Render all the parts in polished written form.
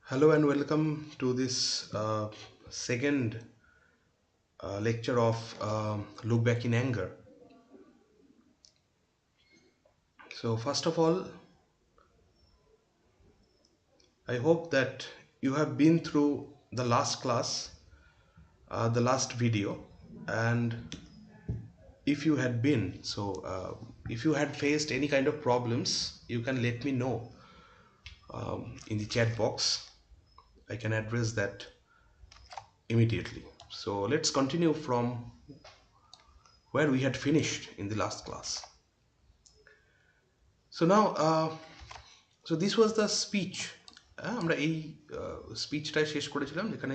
Hello and welcome to this second lecture of Look Back in Anger. So, first of all, I hope that you have been through the last class, the last video, and if you had been, if you had faced any kind of problems, you can let me know in the chat box. I can address that immediately. So, let's continue from where we had finished in the last class. So now, so this was the speech. আমরা এই স্পিচটাই শেষ করেছিলাম যেখানে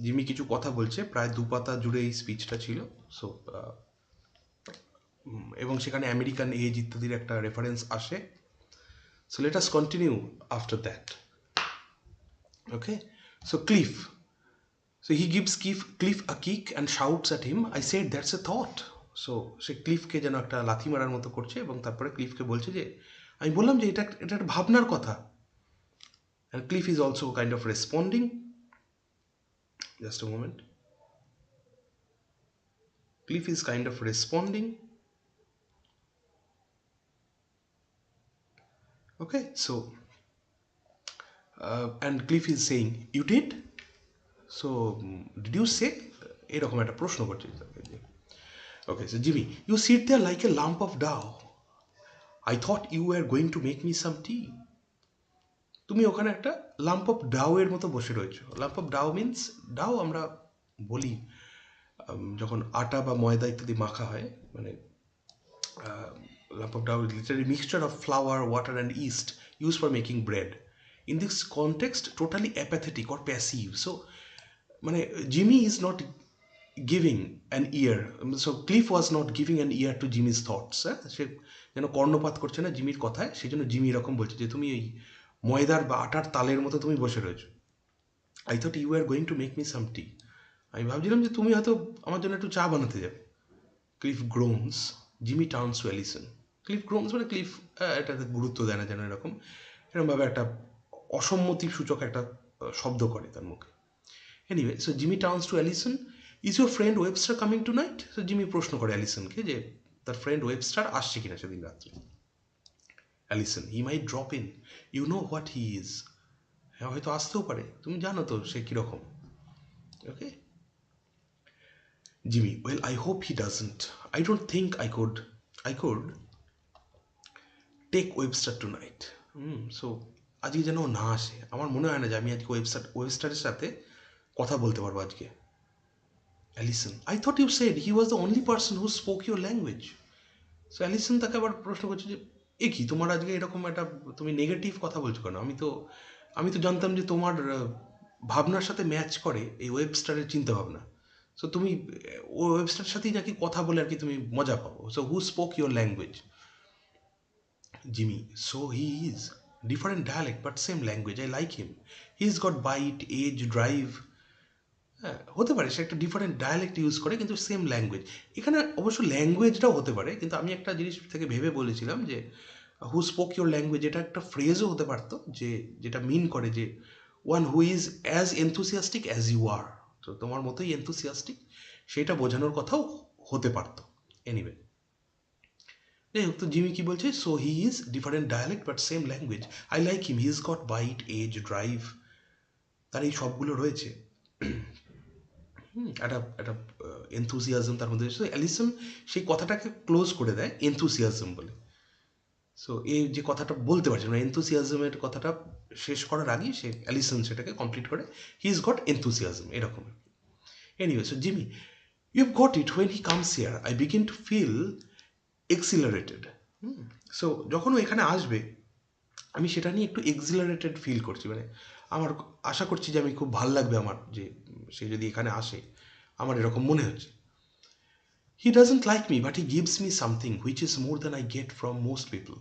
Jimmy কিছু কথা বলছে, প্রায় 2 পাতা জুড়ে এই স্পিচটা ছিল। সো এবং সেখানে আমেরিকান এজ ইত্যাদির একটা রেফারেন্স আসে। So let us continue after that. Okay, so Cliff, so he gives Cliff a kick and shouts at him, I said that's a thought. So সে ক্লিফকে যেন একটা লাথি মারার মতো করছে এবং তারপরে ক্লিফকে বলছে যে আমি বললাম যে এটা এটা একটা ভাবনার কথা। And Cliff is also kind of responding. Just a moment. Cliff is kind of responding. Okay, so and Cliff is saying, "You did? So did you say?" এরকম একটা প্রশ্ন করছে তাকে যে, Okay, so Jimmy, you sit there like a lump of dough. I thought you were going to make me some tea. তুমি ওখানে একটা lump of Dow এর মতো বসে রয়েছো। Lump of Dow means, Dow আমরা বলি যখন আটা বা ময়দা ইত্যাদি মাখা হয়, মানে lump of dough is literally mixture of flour, water and yeast used for making bread. In this context, totally apathetic or passive. So মানে Jimmy is not giving an ear. So Cliff was not giving an ear to Jimmy's thoughts. সে যেন কর্ণপাত করছে না জিমির কথায়, সেই জন্য Jimmy এরকম বলছে যে তুমি এই ময়দার বা আটার তালের মতো তুমি বসে রয়েছো। I thought you are going to make me some tea. আমি ভাবছিলাম যে তুমি হয়তো আমার জন্য একটু চা বানাতে যাবে। Cliff groans, Jimmy turns to Alison. Cliff groans মানে ক্লিফ এটাতে গুরুত্ব দেয় না যেন এরকমভাবে একটা অসম্মতি সূচক একটা শব্দ করে তার মুখে। Anyway, so Jimmy turns to Allison, is your friend Webster coming tonight? So Jimmy প্রশ্ন করে অ্যালিসনকে যে তার ফ্রেন্ড ওয়েবস্টার আসছে কিনা সেদিন রাত্রে। Alison, he may drop in, you know what he is. হ্যাঁ, হয়তো আসতেও পারে, তুমি জানো তো সে কীরকম। Okay, Jimmy, well I hope he doesn't, I don't think I could take Webster tonight. So আজকে যেন না আসে, আমার মনে হয় না যে আমি আজকে ওয়েবস্টারের সাথে কথা বলতে পারবো আজকে। Allison, I thought you said he was the only person who spoke your language. So Allison তাকে আবার প্রশ্ন করছে যে এ কি তোমার আজকে এরকম একটা তুমি নেগেটিভ কথা বলছো কেন? আমি তো জানতাম যে তোমার ভাবনার সাথে ম্যাচ করে এই ওয়েবস্টারের চিন্তাভাবনা। সো তুমি ও ওয়েবস্টারের সাথেই নাকি কথা বলে আর কি তুমি মজা পাবো। So who spoke your language? Jimmy, so he is. Different dialect but same language. I like him. He's got bite, age, drive. হ্যাঁ, হতে পারে সে একটা ডিফারেন্ট ডায়ালেক্ট ইউজ করে কিন্তু সেম ল্যাঙ্গুয়েজ। এখানে অবশ্য ল্যাঙ্গুয়েজটাও হতে পারে, কিন্তু আমি একটা জিনিস থেকে ভেবে বলেছিলাম যে হু স্পোক ইউর ল্যাঙ্গুয়েজ, এটা একটা ফ্রেজও হতে পারতো যে যেটা মিন করে যে one who is as enthusiastic as you are. তো তোমার মতোই এনথুসিয়াস্টিক, সেটা বোঝানোর কথাও হতে পারতো। এনিওয়ে, যাই হোক, তো জিমি কি বলছে, so he is different dialect but same language, I like him, he is got bite, edge, drive, তার এই সবগুলো রয়েছে। একটা এনথুসিয়াজম তার মধ্যে। সো অ্যালিসন সেই কথাটাকে ক্লোজ করে দেয় এনথুসিয়াজম বলে। সো এই যে কথাটা বলতে পারছে না, এনথুসিয়াজমের কথাটা শেষ করার আগেই সে অ্যালিসন সেটাকে কমপ্লিট করে, হি ইজ গট এনথুসিয়াজম এরকম। Anyway, so Jimmy, you've got it, when he comes here I begin to feel accelerated. So যখন ও এখানে আসবে আমি সেটা নিয়ে একটু এক্সিলারেটেড ফিল করছি, মানে আমার আশা করছি যে আমি খুব ভাল লাগবে আমার, যে সে যদি এখানে আসে আমার এরকম মনে হচ্ছে। He doesn't like me but he gives me something which is more than I get from most people.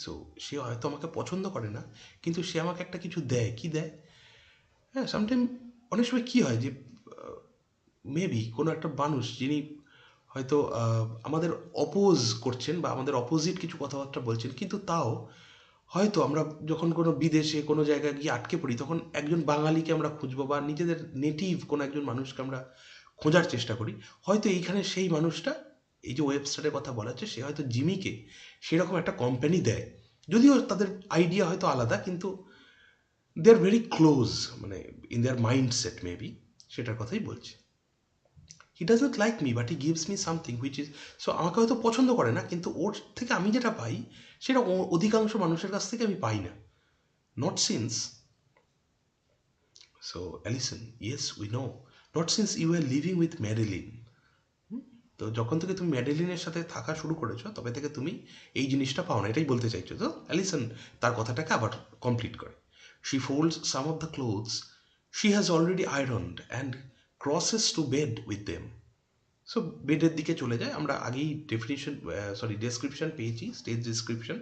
So সে হয়তো আমাকে পছন্দ করে না, কিন্তু সে আমাকে একটা কিছু দেয়। কি দেয়? হ্যাঁ, সামটাইম অনেক সময় কী হয় যে মেবি কোনো একটা মানুষ যিনি হয়তো আমাদের অপোজ করছেন বা আমাদের অপোজিট কিছু কথাবার্তা বলছেন, কিন্তু তাও হয়তো আমরা যখন কোনো বিদেশে কোনো জায়গায় গিয়ে আটকে পড়ি, তখন একজন বাঙালিকে আমরা খুঁজবো বা নিজেদের নেটিভ কোনো একজন মানুষকে আমরা খোঁজার চেষ্টা করি। হয়তো এইখানে সেই মানুষটা, এই যে ওয়েবসাইটের কথা বলা হচ্ছে, সে হয়তো জিমিকে সেরকম একটা কোম্পানি দেয়, যদিও তাদের আইডিয়া হয়তো আলাদা, কিন্তু দে আর ভেরি ক্লোজ, মানে ইন দেয়ার মাইন্ডসেট মেবি, সেটার কথাই বলছে। হি doesn't like me but he gives me something which is, so আমাকে হয়তো পছন্দ করে না, কিন্তু ওর থেকে আমি যেটা পাই সেটা অধিকাংশ মানুষের কাছ থেকে আমি পাই না। Not since, so Allison, yes we know, not since you are living with Marilyn. তো যখন থেকে তুমি ম্যাডেলিনের সাথে থাকা শুরু করেছো, তবে থেকে তুমি এই জিনিসটা পাও না, এটাই বলতে চাইছো। তো অ্যালিসন তার কথাটাকে আবার কমপ্লিট করে। She folds some of the clothes she has already ironed and crosses to bed with them. So বেডের দিকে চলে যায়। আমরা আগেই ডেসক্রিপশন পেয়েছি, স্টেজ ডিসক্রিপশন।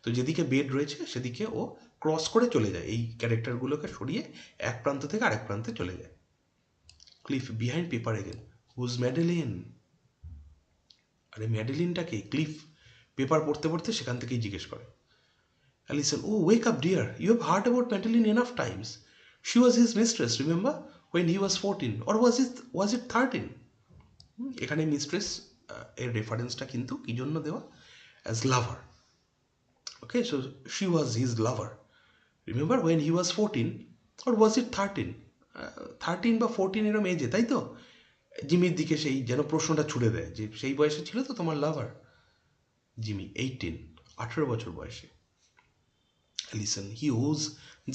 তো যেদিকে বেড রয়েছে সেদিকে ও ক্রস করে চলে যায়, এই ক্যারেক্টারগুলোকে সরিয়ে এক প্রান্ত থেকে আরেক প্রান্তে চলে যায়। Cliff behind paper again, whose Madeline? আরে ম্যাডেলিনটাকে ক্লিফ পেপার পড়তে পড়তে সেখান থেকেই জিজ্ঞেস করে। Alison, oh wake up dear, you have heard about Madeline enough times. She was his mistress, remember, when he was 14, or was it 13? এখানে mistress এর রেফারেন্সটা কিন্তু কি জন্য দেওয়া? As lover. Okay, so she was his lover, remember, when he was 14, or was it 13? 13 বা 14 এরম এজে, তাই তো? জিমির দিকে সেই যেন প্রশ্নটা ছুড়ে দেয় যে সেই বয়সে ছিল তো তোমার লাভার? জিমি, 18, 18 বছর বয়সে। Alison, he was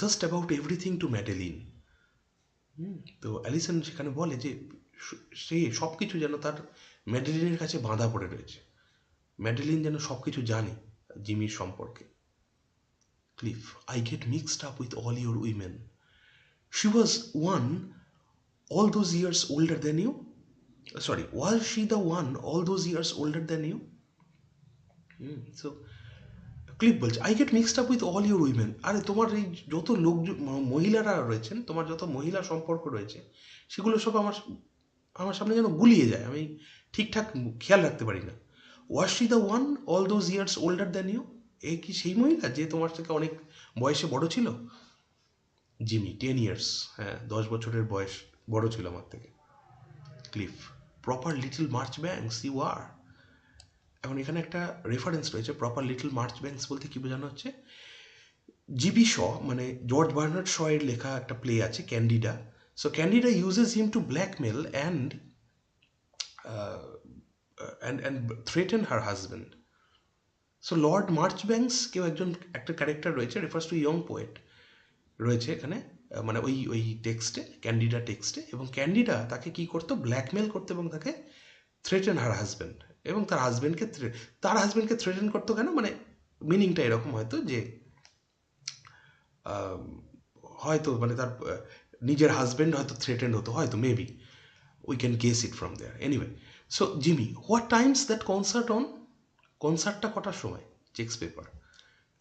just about everything to Madeline. তো অ্যালিসন সেখানে বলে যে সে সব কিছু যেন তার ম্যাডেলিনের কাছে বাঁধা পড়ে রয়েছে, ম্যাডেলিন যেন সব কিছু জানে জিমির সম্পর্কে। Cliff, I get mixed up with all your women. She was one all those years older than you? Sorry, was she the one all those years older than you? So Cliff বলছে, I get mixed up with all your women. আরে তোমার এই যত লোক, মহিলারা রয়েছেন, তোমার যত মহিলা সম্পর্ক রয়েছে, সেগুলো সব আমার আমার সামনে যেন গুলিয়ে যায়, আমি ঠিকঠাক খেয়াল রাখতে পারি না। Was she the one all those years older than you? এ কি সেই মহিলা যে তোমার থেকে অনেক বয়সে বড় ছিল? জিমি, 10 ইয়ার্স, হ্যাঁ 10 বছরের বয়স বড় ছিল আমার থেকে। Cliff, proper little march banks you are. এখন এখানে একটা রেফারেন্স রয়েছে, প্রপার লিটল মার্চ ব্যাংকস বলতে কি বোঝানো হচ্ছে? জিবি শ, মানে জর্জ বার্নার্ড শ এর লেখা একটা প্লে আছে candida. So candida uses him to blackmail and threaten her husband. So Lord March banks কেউ একজন, একটা ক্যারেক্টার রয়েছে, রেফার্স টু ইয়ং পোয়েট রয়েছে এখানে, মানে ওই টেক্সটে, ক্যান্ডিডা টেক্সটে। এবং ক্যান্ডিডা তাকে কি করতো? ব্ল্যাকমেল করতো এবং তাকে থ্রেটেন হার হাজব্যান্ড, এবং তার হাজব্যান্ডকে থ্রেটেন করতো কেন? মানে মিনিংটা এরকম হয়তো যে হয়তো মানে তার নিজের হাজব্যান্ড হয়তো থ্রেটেন্ড হতো, হয়তো, maybe, we can guess it from there. Anyway, so Jimmy, what time's that concert on? কনসার্টটা কটার সময়? চেক্স পেপার,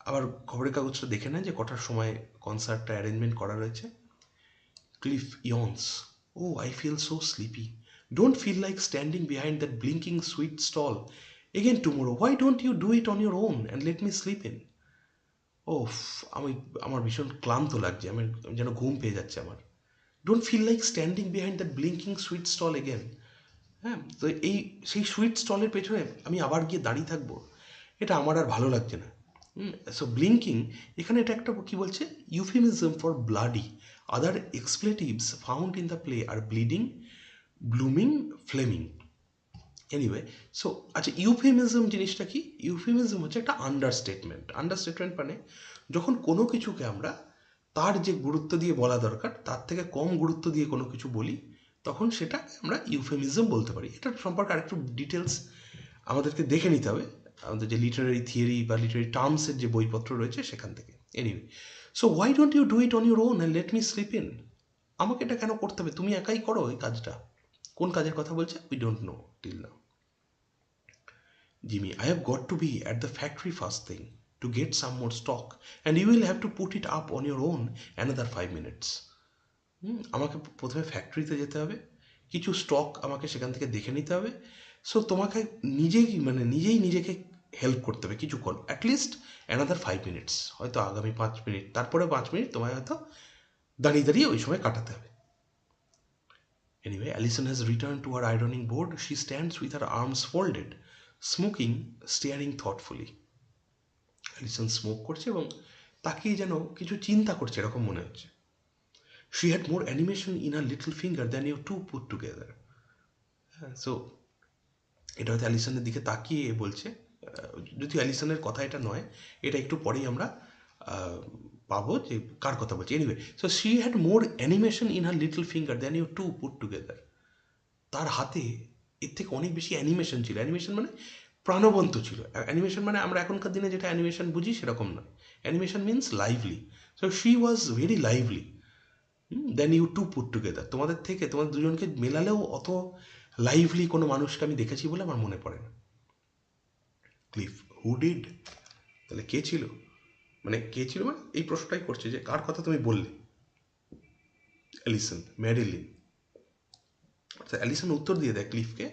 আবার খবরের কাগজটা দেখে নেয় যে কটার সময় কনসার্টটা অ্যারেঞ্জমেন্ট করা রয়েছে। Cliff yawns, oh I feel so sleepy, don't feel like standing behind that blinking sweet stall again tomorrow, why don't you do it on your own and let me sleep in? ওফ, আমার ভীষণ ক্লান্ত লাগছে, আমি যেন ঘুম পেয়ে যাচ্ছে আমার। Don't feel like standing behind that blinking sweet stall again. হ্যাঁ, তো সেই সুইট স্টলের পেছনে আমি আবার গিয়ে দাঁড়িয়ে থাকবো, এটা আমার আর ভালো লাগছে না। সো ব্লিঙ্কিং, এখানে এটা একটা কি বলছে? Euphemism for bloody. Other expletives found in the play are bleeding, blooming, flaming. Anyway, so আচ্ছা, ইউফেমিজম জিনিসটা কি? ইউফেমিজম হচ্ছে একটা আন্ডারস্টেটমেন্ট। আন্ডারস্টেটমেন্ট মানে যখন কোনো কিছুকে আমরা তার যে গুরুত্ব দিয়ে বলা দরকার তার থেকে কম গুরুত্ব দিয়ে কোনো কিছু বলি, তখন সেটা আমরা ইউফেমিজম বলতে পারি। এটার সম্পর্কে আরেকটু ডিটেলস আমাদেরকে দেখে নিতে হবে আমাদের যে লিটারারি থিওরি বা লিটারারি টার্মসের যে বইপত্র রয়েছে সেখান থেকে। Anyway, so why don't you do it on your own and let me sleep in? আমাকে এটা কেন করতে হবে? তুমি একাই করো এই কাজটা। কোন কাজের কথা বলছে? We don't know till now. Jimmy, I have got to be at the factory first thing to get some more stock, and you will have to put it up on your own another 5 minutes. আমাকে প্রথমে ফ্যাক্টরিতে যেতে হবে, কিছু stock আমাকে সেখান থেকে দেখে নিতে হবে। সো তোমাকে নিজেই নিজেকে হেল্প করতে হবে কিছুক্ষণ, অ্যাটলিস্ট অ্যানাদার 5 মিনিটস, হয়তো আগামী 5 মিনিট, তারপরে 5 মিনিট তোমায় হয়তো দাঁড়িয়ে দাঁড়িয়ে ওই সময় কাটাতে হবে। Anyway, Alison has returned to her ironing board. She stands with her arms folded, smoking, staring thoughtfully. Allison smoke করছে এবং তাকিয়ে যেন কিছু চিন্তা করছে এরকম মনে হচ্ছে। She had more animation in her little finger than you two put together. So এটা হয়তো অ্যালিসনের দিকে তাকিয়ে বলছে, যদিও অ্যালিসনের কথা এটা নয়, এটা একটু পরেই আমরা পাবো যে কার কথা বলছি। Anyway, so she had more animation in her little finger than you two put together. তার হাতে এর থেকে অনেক বেশি অ্যানিমেশন ছিল। অ্যানিমেশন মানে প্রাণবন্ত ছিল। অ্যানিমেশন মানে আমরা এখনকার দিনে যেটা অ্যানিমেশন বুঝি সেরকম নয়। Animation means lively. So she was very lively then you two put together. তোমাদের থেকে তোমাদের দুজনকে মেলালেও অত লাইভলি কোনো মানুষকে আমি দেখেছি বলে আমার মনে পড়ে না। Cliff, who did? তাহলে কে ছিল? মানে কে ছিল মানে এই প্রশ্নটাই করছে যে কার কথা তুমি বললে? Allison, Madeline. অর্থাৎ অ্যালিসন উত্তর দিয়ে দেয় ক্লিফকে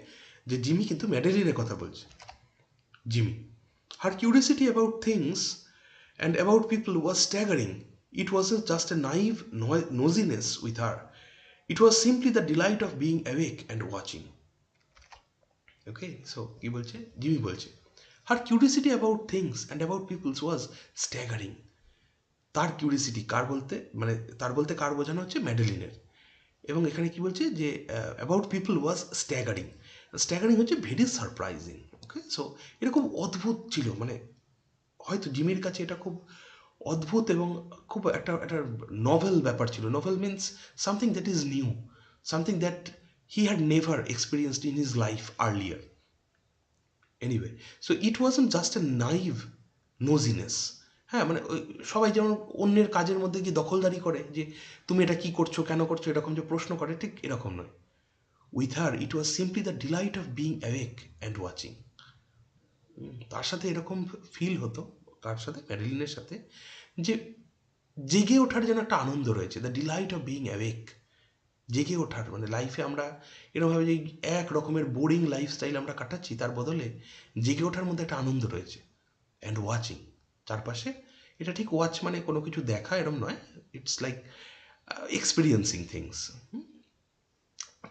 যে জিমি কিন্তু ম্যাডেলিনের কথা বলছে। Jimmy, her curiosity about things and about people was staggering. It wasn't just a naive nosiness with her. It was simply the delight of being awake and watching. Okay, so কি বলছে? Jimmy বলছে her curiosity about things and about people was staggering. তার curiosity, কার বলতে মানে তার বলতে কার বোঝানো হচ্ছে? ম্যাডেলিনের। এবং এখানে কি বলছে যে about people was staggering. Staggering হচ্ছে ভেরি সারপ্রাইজিং। ওকে, সো এটা খুব অদ্ভুত ছিল, মানে হয়তো জিমির কাছে এটা খুব অদ্ভুত এবং খুব একটা একটা নভেল ব্যাপার ছিল। Novel means something that is new, something that he had never experienced in his life earlier. Anyway, so it wasn't just a naive nosiness. হ্যাঁ, মানে ওই সবাই যেমন অন্যের কাজের মধ্যে গিয়ে দখলদারি করে যে তুমি এটা কী করছো, কেন করছো, এরকম যে প্রশ্ন করে, ঠিক এরকম নয়। With her it was simply the delight of being awake and watching. তার সাথে এরকম ফিল হতো, কার সাথে? ম্যাডেলিনের সাথে, যে জেগে ওঠার যেন একটা আনন্দ রয়েছে, the delight of being awake. জেগে ওঠার মানে লাইফে আমরা এরকমভাবে যে এক রকমের বোরিং লাইফস্টাইল আমরা কাটাচ্ছি, তার বদলে জেগে ওঠার মধ্যে একটা আনন্দ রয়েছে। অ্যান্ড ওয়াচিং, চারপাশে, এটা ঠিক ওয়াচ মানে কোনো কিছু দেখা এরম নয়, ইটস লাইক এক্সপিরিয়েন্সিং থিংস।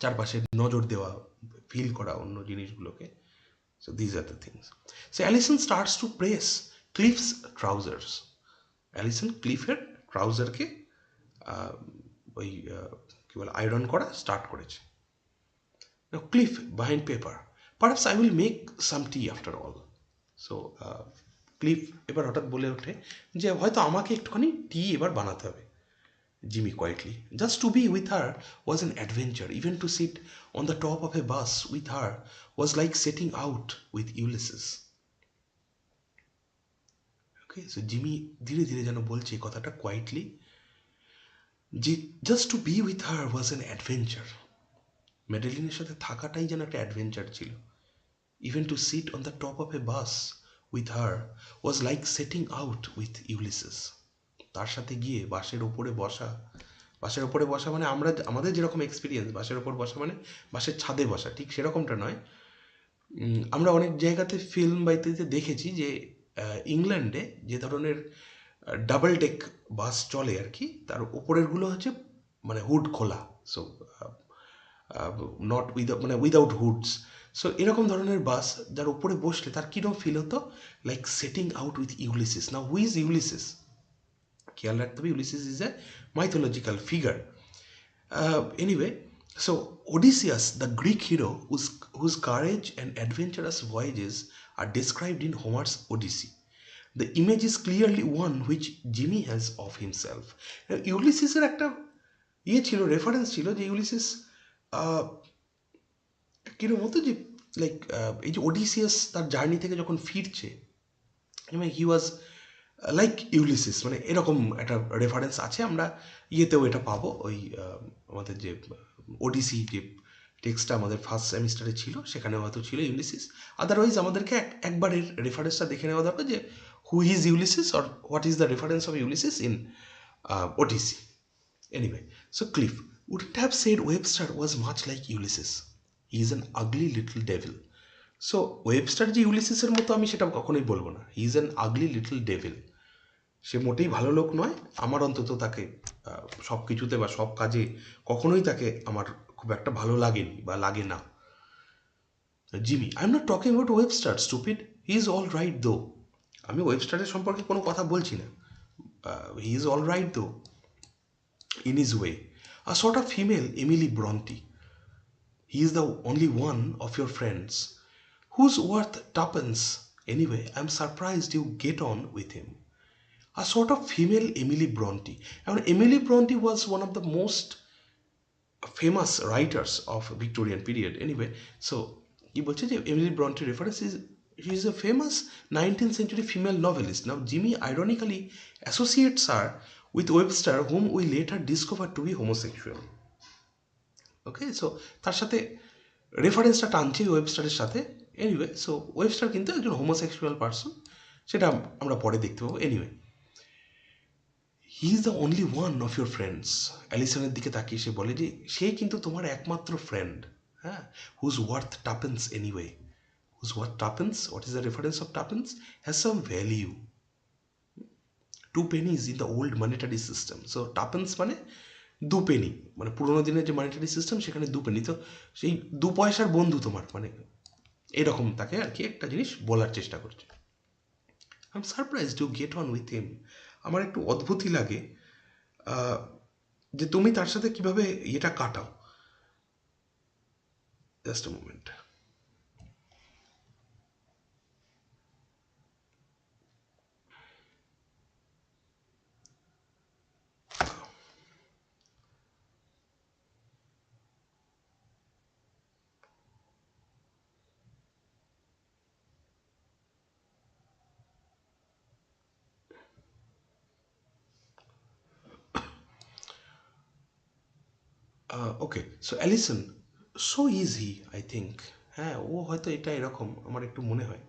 চারপাশে নজর দেওয়া, ফিল করা অন্য জিনিসগুলোকে। So these are the things. So Allison starts to press Cliff's trousers. Allison ক্লিফের ট্রাউজারকে ওই কী বলে আয়রন করা স্টার্ট করেছে। Cliff behind paper, perhaps I will make some tea after all. So Cliff এবার হঠাৎ বলে ওঠে যে হয়তো আমাকে একটুখানি টি এবার বানাতে হবে। Jimmy quietly. Just to be with her was an adventure. Even to sit on the top of a bus with her was like setting out with Ulysses. Okay, so Jimmy ধীরে ধীরে যেন বলছে এই কথাটা কোয়াইটলি, যে just to be with her was an adventure. ম্যাডেলিনের সাথে থাকাটাই যেন একটা অ্যাডভেঞ্চার ছিল। Even to sit on the top of a bus with her was like setting out with Ulysses. তার সাথে গিয়ে বাসের ওপরে বসা, বাসের ওপরে বসা মানে আমরা আমাদের যেরকম এক্সপিরিয়েন্স বাসের ওপর বসা মানে বাসের ছাদে বসা, ঠিক সেরকমটা নয়। আমরা অনেক জায়গাতে ফিল্ম বা ইত্যাদিতে দেখেছি যে ইংল্যান্ডে যে ধরনের ডাবল ডেক বাস চলে আর কি, তার ওপরেরগুলো হচ্ছে মানে হুড খোলা, সো নট মানে উইদাউট হুডস। সো এরকম ধরনের বাস যার উপরে বসলে তার কীরকম ফিল হতো? Like setting out with Ulysses. না, হু ইজ ইউলিসিস? খেয়াল রাখতে হবে, Ulysses is a mythological figure. Anyway, so Odysseus, the Greek hero whose courage and adventurous voyages are described in Homer's Odyssey. The image is clearly one which Jimmy has of himself. ইউলিসিসের একটা ছিল, reference ছিল যে Ulysses কিরকম হতো যে like এই যে Odysseus তার জার্নি থেকে যখন ফিরছে, হি ওয়াজ লাইক ইউলিসিস, মানে এরকম একটা রেফারেন্স আছে। আমরা ইয়েতেও এটা পাবো, ওই আমাদের যে ওডিসি যে টেক্সটটা আমাদের ফার্স্ট সেমিস্টারে ছিল সেখানে হয়তো ছিল ইউলিসিস। আদারওয়াইজ আমাদেরকে একবারের রেফারেন্সটা দেখে নেওয়া দরকার যে who is Ulysses or what is the reference of Ulysses in Odyssey. Anyway, so cliff wouldn't have said Webster was much like Ulysses. He is an ugly little devil, so Webster যে ইউলিসিসের মতো আমি সেটা কখনোই বলবো না। He is an ugly little devil. সে মোটেই ভালো লোক নয়। আমার অন্তত তাকে সব কিছুতে বা সব কাজে কখনোই তাকে আমার খুব একটা ভালো লাগেনি বা লাগে না। Jimmy, I am not talking about Webster stupid, he is all right দো। আমি ওয়েবস্টারের সম্পর্কে কোনো কথা বলছি না। হি ইজ অল রাইট দো in his way. A sort of female Emily Bronte. He is the only one of your friends who's worth tuppence. Anyway, I'm surprised you get on with him. A sort of female Emily Bronte. And Emily Bronte was one of the most famous writers of Victorian period. Anyway, so কি বলছে যে Emily Brontë reference is she is a famous 19th century female novelist. Now, Jimmy ironically associates her with Webster, whom we later discovered to be homosexual. Okay, so তার সাথে রেফারেন্সটা টানছে ওয়েবস্টারের সাথে। Anyway, so Webster কিন্তু একজন homosexual person, সেটা আমরা পরে দেখতে পাবো। Anyway, he is the only one of your friends. অ্যালিসনের দিকে তাকিয়ে সে বলে যে সেই কিন্তু তোমার একমাত্র ফ্রেন্ড, হ্যাঁ, who's worth tuppence anyway. Who's worth tuppence, what is the reference of tuppence? Has some value. 2 pennies in the old monetary system. So tuppence মানে 2 penny, মানে পুরোনো দিনের যে মনিটারি সিস্টেম সেখানে 2 penny। তো সেই 2 পয়সার বন্ধু তোমার, মানে এরকম তাকে আর কি একটা জিনিস বলার চেষ্টা করছে। I am surprised to get on with him. আমার একটু অদ্ভুতই লাগে যে তুমি তার সাথে কিভাবে এটা কাটাও। Just a moment. Okay, so Allison, so easy I think. হ্যাঁ, ও হয়তো এটা এরকম আমার একটু মনে হয়।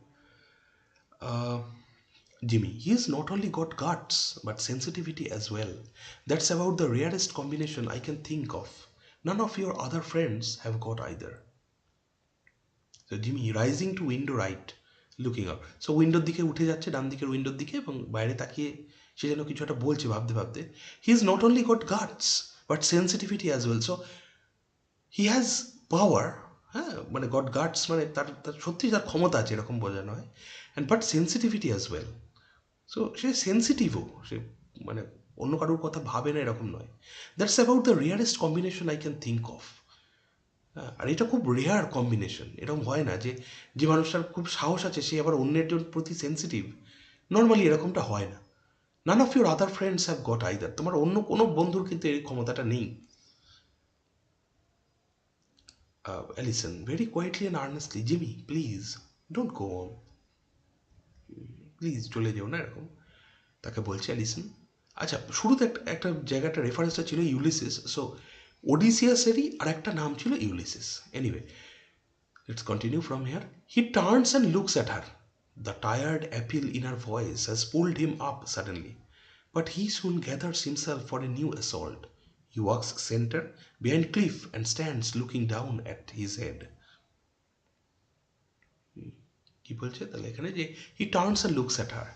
Jimmy, he's not only got guts but sensitivity as well. That's about the rarest combination I can think of. None of your other friends have got either. So Jimmy, rising to window right, looking up. So উইন্ডোর দিকে উঠে যাচ্ছে, ডান দিকের উইন্ডোর দিকে, এবং বাইরে তাকিয়ে সে যেন কিছু একটা বলছে ভাবতে ভাবতে। He is not only got guts but sensitivity as well. So he has power, হ্যাঁ, মানে গট গাটস মানে তার তার সত্যি তার ক্ষমতা আছে এরকম বোঝানো হয়, and but sensitivity as well. So সে সেন্সিটিভও, সে মানে অন্য কারোর কথা ভাবে না এরকম নয়। That's about the rarest combination I can think of. আর এটা খুব রেয়ার কম্বিনেশন। এরকম হয় না যে যে মানুষটার খুব সাহস আছে সে আবার অন্যের প্রতি সেন্সিটিভ। নর্মালি এরকমটা হয় না। None of your other friends have got either. তোমার অন্য কোনো বন্ধুর কিন্তু এই ক্ষমতাটা নেই। Allison very quietly and earnestly, Jimmy please don't go on, please চলে যেও না, এরকম তাকে বলছে অ্যালিসন। আচ্ছা, শুরুতে একটা একটা জায়গাটা রেফারেন্সটা ছিল ইউলিসিস। সো ওডিসিয়াসেরই আর একটা নাম ছিল Ulysses. Anyway, let's continue from here. He turns and looks at her. The tired appeal in her voice has pulled him up suddenly, but he soon gathers himself for a new assault. He walks center behind Cliff and stands looking down at his head. কি বলছে তাহলে এখানে যে he turns and looks at her,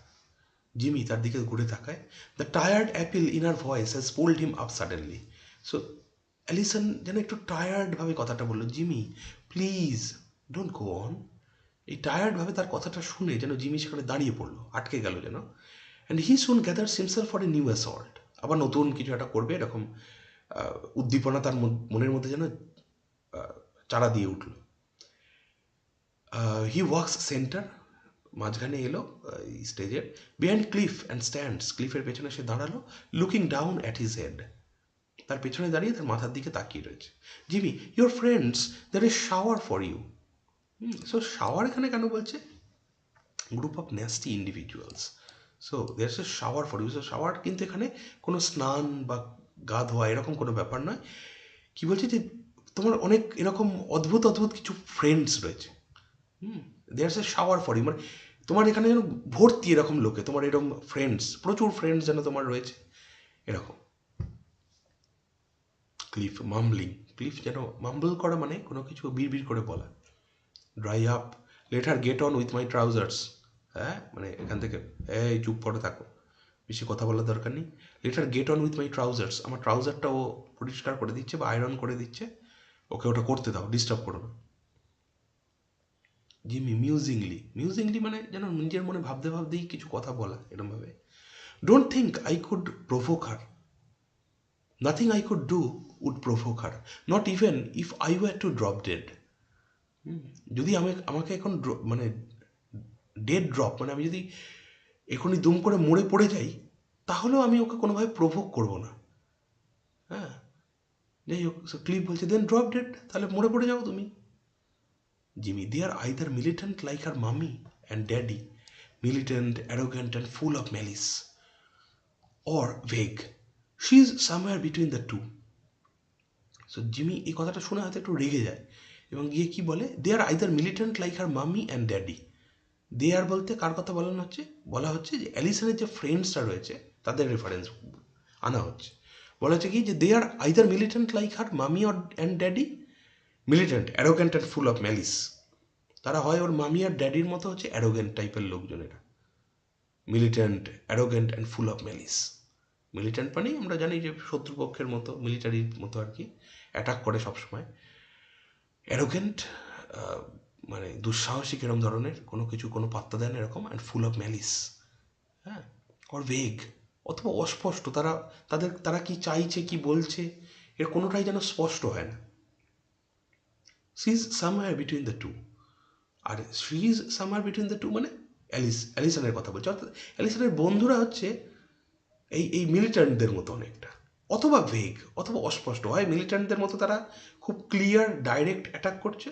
Jimmy তার দিকে ঘুরে তাকায়। The tired appeal in her voice has pulled him up suddenly. So Allison যেন একটু টায়ার্ডভাবে কথাটা বললো, Jimmy please don't go on. এই টায়ার্ডভাবে তার কথাটা শুনে যেন জিমি সেখানে দাঁড়িয়ে পড়লো, আটকে গেল যেন। And he soon gathers himself for a new assault. আবার নতুন কিছু একটা করবে এরকম উদ্দীপনা তার মনের মধ্যে যেন চারা দিয়ে উঠল। হি ওয়াক্স সেন্টার, মাঝখানে এলো স্টেজের। বিহাইন্ড ক্লিফ অ্যান্ড স্ট্যান্ডস, ক্লিফের পেছনে সে দাঁড়ালো। Looking down at his head, তার পেছনে দাঁড়িয়ে তার মাথার দিকে তাকিয়ে রয়েছে। Jimmy, your friends there is shower for you. So shower এখানে কেন বলছে? Group of nasty individuals. So there's a shower for you. So shower কিন্তু এখানে কোনো স্নান বা গা ধোয়া এরকম কোনো ব্যাপার নয়। কি বলছে যে তোমার অনেক এরকম অদ্ভুত অদ্ভুত কিছু ফ্রেন্ডস রয়েছে। There's a shower for you, মানে তোমার এখানে যেন ভর্তি এরকম লোকে, তোমার এরকম ফ্রেন্ডস, প্রচুর ফ্রেন্ডস যেন তোমার রয়েছে এরকম। ক্লিফ মাম্বলিং, ক্লিফ যেন মাম্বল করা মানে কোনো কিছু বিড়বিড় করে বলা। Dry up, let her get on with my trousers. হ্যাঁ, মানে এখান থেকে এই চুপ করে থাকো, বেশি কথা বলার দরকার নেই। Let her get on with my trousers, আমার ট্রাউজারটা ও পরিষ্কার করে দিচ্ছে বা আয়রন করে দিচ্ছে, ওকে ওটা করতে দাও, ডিস্টার্ব করো না। জিমি মিউজিংলি মানে যেন নিজের মনে ভাবতে ভাবতেই কিছু কথা বলা, এরমভাবে। Don't think I could provoke her, nothing I could do would provoke her, not even if I were to drop dead. যদি আমাকে এখন মানে ডেড ড্রপ, মানে আমি যদি এখনই দুম করে মরে পড়ে যাই, তাহলেও আমি ওকে কোনোভাবে প্রভোক করবো না। হ্যাঁ, যাই হোক, ক্লিফ বলছে দেন ড্রপ ডেড, তাহলে মরে পড়ে যাও তুমি। Jimmy, they are either militant like her mommy and daddy, militant, arrogant, and full of malice, or vague. She is somewhere between the two. So Jimmy এই কথাটা শুনে হয়তো একটু রেগে যায় এবং গিয়ে কি বলে, they are either militant like her mummy and daddy. They are বলতে কার কথা বলা হচ্ছে যে অ্যালিসনের যে ফ্রেন্ডসরা রয়েছে তাদের রেফারেন্স আনা হচ্ছে। বলা হচ্ছে কি যে দে আর আইদার মিলিটেন্ট লাইক হার মামি and daddy, militant, arrogant and full of malice. তারা হয় ওর মামি আর ড্যাডির মতো হচ্ছে অ্যারোগেন্ট টাইপের লোকজন এরা, militant, arrogant and full of malice. Militant মানেই আমরা জানি যে শত্রুপক্ষের মতো, মিলিটারির মতো আর কি, অ্যাটাক করে সবসময়। অ্যারোগেন্ট মানে দুঃসাহসিক এরকম ধরনের, কোনো পাত্তা দেন এরকম, অ্যান্ড ফুল অফ ম্যালিস। হ্যাঁ, অর ভেগ, অথবা অস্পষ্ট, তারা কি চাইছে, কি বলছে, এর কোনোটাই যেন স্পষ্ট হয় না। She is somewhere between the two. আর she is somewhere between the two মানে অ্যালিসনের কথা বলছে, অর্থাৎ অ্যালিসনের বন্ধুরা হচ্ছে এই মিলিট্যান্টদের মতো অনেকটা, অথবা ভেগ, অথবা অস্পষ্ট। হয় মিলিট্যান্টদের মতো তারা খুব ক্লিয়ার ডাইরেক্ট অ্যাটাক করছে,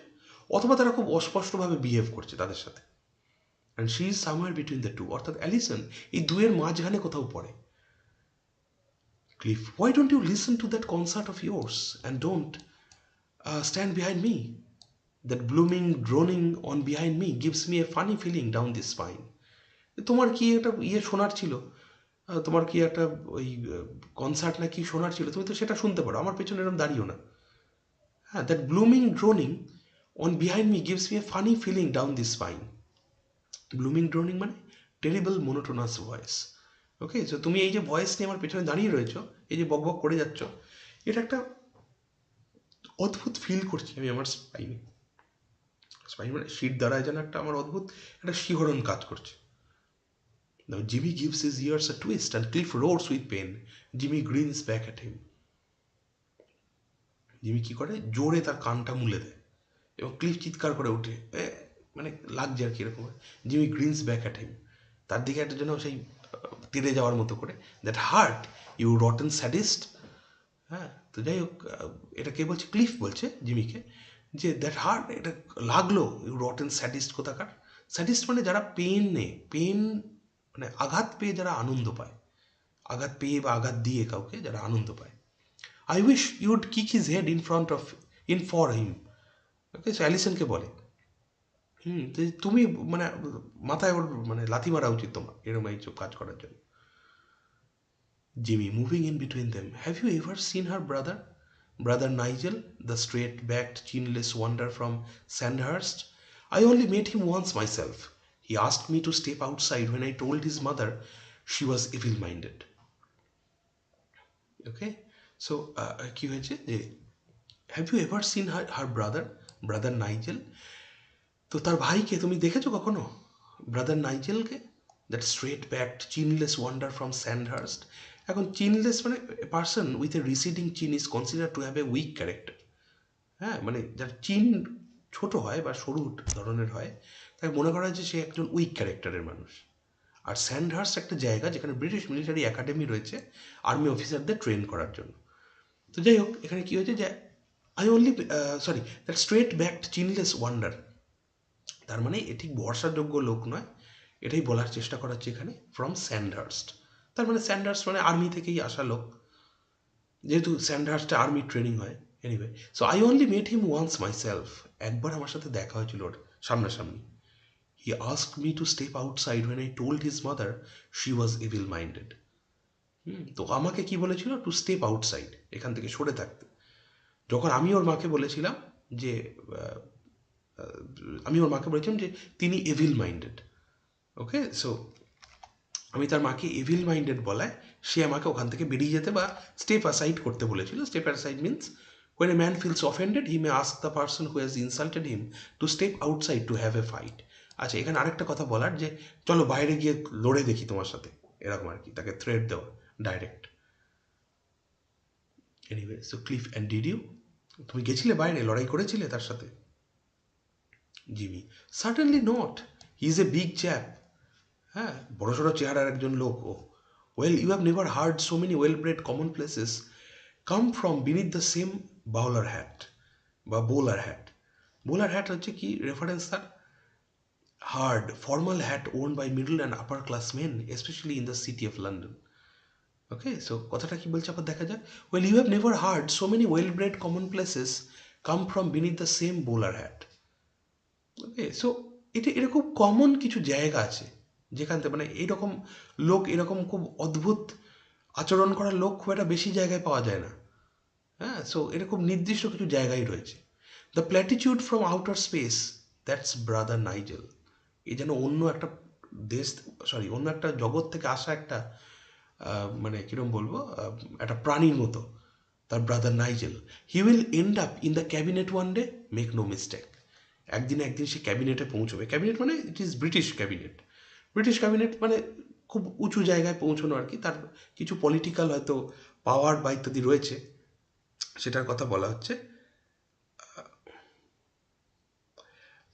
অথবা তারা খুব অস্পষ্টভাবে বিহেভ করছে তাদের সাথে। And she is somewhere between the two, অর্থাৎ অ্যালিসন এই দুয়ের মাঝখানে কোথাও পড়ে। Cliff, why don't you listen to that concert of yours and don't stand behind me? That blooming droning on behind me gives me a funny feeling down the spine. তোমার কি একটা শোনার ছিল, তোমার কি একটা ওই কনসার্ট না কি শোনার ছিল, তুমি তো সেটা শুনতে পারো, আমার পেছনে এরকম দাঁড়িও না। হ্যাঁ, that blooming droning on behind me gives me a funny feeling down the spine. Blooming droning মানে terrible monotonous voice. Okay, so তুমি এই যে ভয়েস নিয়ে আমার পেছনে দাঁড়িয়ে রয়েছো, এই যে বক বক করে যাচ্ছ, এটা একটা অদ্ভুত ফিল করছি আমি আমার স্পাইনে। স্পাইন মানে শীত দ্বারায় যেন একটা আমার অদ্ভুত একটা শিহরণ কাজ করছে। Now Jimmy gives his ears a twist and Cliff roars with pain. Jimmy grins back at him. Jimmy কি করে, জোরে তার কানটা মুলে দেয় এবং ক্লিফ চিৎকার করে ওঠে, মানে লাগছে আর কি এরকম। Jimmy grins back at him, তার দিকে একটা যেন সেই তীরে যাওয়ার মতো করে। That hurt you rotten sadist. হ্যাঁ, তো যাই হোক, এটা কে বলছে, ক্লিফ বলছে জিমিকে যে দ্যাট হার্ট, এটা লাগলো, ইউ রটেন স্যাডিস্ট কোথাকার। স্যাডিস্ট মানে যারা পেন মানে আঘাত পেয়ে যারা আনন্দ পায়, আঘাত পেয়ে বা আঘাত দিয়ে কাউকে যারা আনন্দ পায়। I wish you'd kick his head in for him. Okay, so অ্যালিসনকে বলে তুমি মানে মাথায় ওর মানে লাথি মারা উচিত তোমার এরকম এইসব কাজ করার জন্য। Jimmy moving in between them, have you ever seen her brother Nigel, the straight backed chinless wonder from Sandhurst? I only met him once myself. He asked me to step outside when I told his mother she was evil-minded. Okay, so কি হয়েছে যে have you ever seen her brother Nigel? তো তার ভাইকে তুমি দেখেছো কখনো, brother নাইজেলকে? That straight backed chinless wonder from Sandhurst. এখন চিনলেস মানে person with a receding chin is consider to have a weak character. হ্যাঁ, মানে যার চিন ছোট হয় বা সরু ধরনের হয়, তাই মনে করা হয় যে সে একজন উইক ক্যারেক্টারের মানুষ। আর স্যান্ডহার্স্ট একটা জায়গা যেখানে ব্রিটিশ মিলিটারি একাডেমি রয়েছে আর্মি অফিসারদের ট্রেন করার জন্য। তো যাই হোক, এখানে কী হয়েছে যে that straight backed chinless wonder, তার মানে এ ঠিক ভরসাযোগ্য লোক নয়, এটাই বলার চেষ্টা করাচ্ছে এখানে, ফ্রম স্যান্ডহার্স্ট। তার মানে স্যান্ডহার্স্ট মানে আর্মি থেকেই আসা লোক, যেহেতু স্যান্ডহার্স্টে আর্মি ট্রেনিং হয়। Anyway, so I only met him once myself, একবার আমার সাথে দেখা হয়েছিল ওর সামনাসামনি। He asked me to step outside when I told his mother she was evil minded. তো আমাকে কি বলেছিল, টু স্টেপ আউটসাইড, এখান থেকে সরে থাকতে। যখন আমি ওর মাকে বলেছিলাম যে আমি ওর মাকে বলেছিলাম যে তিনি এভিল মাইন্ডেড। ওকে, সো আমি তার মাকে এভিল মাইন্ডেড বলায় সে আমাকে ওখান থেকে বেরিয়ে যেতে বা স্টেপ অ্যাসাইড করতে বলেছিল। Step aside means when a man feels offended he may ask the person who has insulted him to step outside to have a fight. আচ্ছা, এখানে আরেকটা কথা বলার যে চলো বাইরে গিয়ে লড়ে দেখি তোমার সাথে, এরকম আর কি, তাকে থ্রেট দেওয়া direct. Anyway, so Cliff and did you, তুমি গেছিলে বাইরে, লড়াই করেছিলে তার সাথে? Jimmy, certainly not, he is a big chap. হ্যাঁ, বড় সড়ো চেহারার একজন লোক ও। Well, you have never heard so many well bred common places come from beneath the same bowler hat বা বোলার হ্যাট। বোলার হ্যাট হচ্ছে কি রেফারেন্স তার? Hard formal hat worn by middle and upper class main specially in the city of London. Okay, so কথাটা কি বলছে আবার দেখা যাক। Well, you have never heard so many well bred common places come from beneath the same bowler hat. Okay, so এটা এরকম common কিছু জায়গা আছে যেখান থেকে মানে এইরকম লোক, এরকম খুব অদ্ভুত আচরণ করার লোক খুব একটা বেশি জায়গায় পাওয়া যায় না। হ্যাঁ, সো এরকম নির্দিষ্ট কিছু জায়গায় রয়েছে। The platitude from outer space, that's brother Nigel. এই যেন অন্য একটা দেশ, সরি অন্য একটা জগৎ থেকে আসা একটা মানে কীরকম বলবো, একটা প্রাণীর মতো তার brother Nigel. He will end up in the cabinet one day, make no mistake. একদিন সে ক্যাবিনেটে পৌঁছবে। ক্যাবিনেট মানে it is British cabinet. British cabinet মানে খুব উঁচু জায়গায় পৌঁছানো আর কি, তার কিছু পলিটিক্যাল হয়তো পাওয়ার বা ইত্যাদি রয়েছে, সেটার কথা বলা হচ্ছে।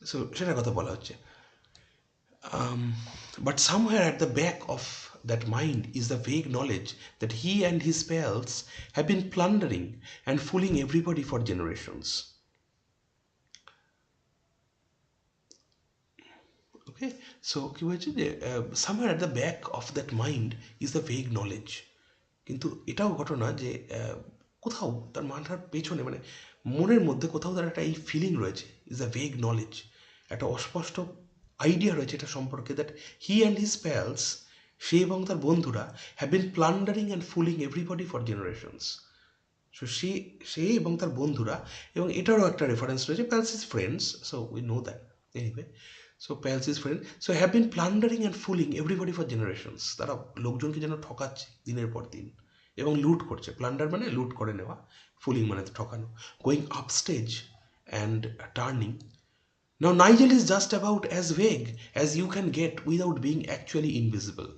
সো সেটার কথা বলা হচ্ছে। But somewhere at the back of that mind is the vague knowledge that he and his pals have been plundering and fooling everybody for generations. Okay, so কি হয়েছে যে somewhere at the back of that mind is the vague knowledge. কিন্তু এটাও ঘটনা যে কোথাও তার মাথার পেছনে মানে মনের মধ্যে কোথাও তার একটা এই ফিলিং রয়েছে, ইজ আ ভেগ নলেজ, একটা অস্পষ্ট আইডিয়া রয়েছে এটা সম্পর্কে, that he and his pals, সে এবং তার বন্ধুরা, have been plundering and fooling everybody for generations. So সে এবং তার বন্ধুরা, এবং এটারও একটা রেফারেন্স রয়েছে, pals is friends, so we know that anyway. So pals is friend, so have been plundering and fooling everybody for generations. তারা লোকজনকে যেন ঠকাচ্ছে দিনের পর দিন এবং লুট করছে। প্লান্ডার মানে লুট করে নেওয়া, ফুলিং মানে ঠকানো। Going up stage and turning. Now Nigel is just about as vague as you can get without being actually invisible.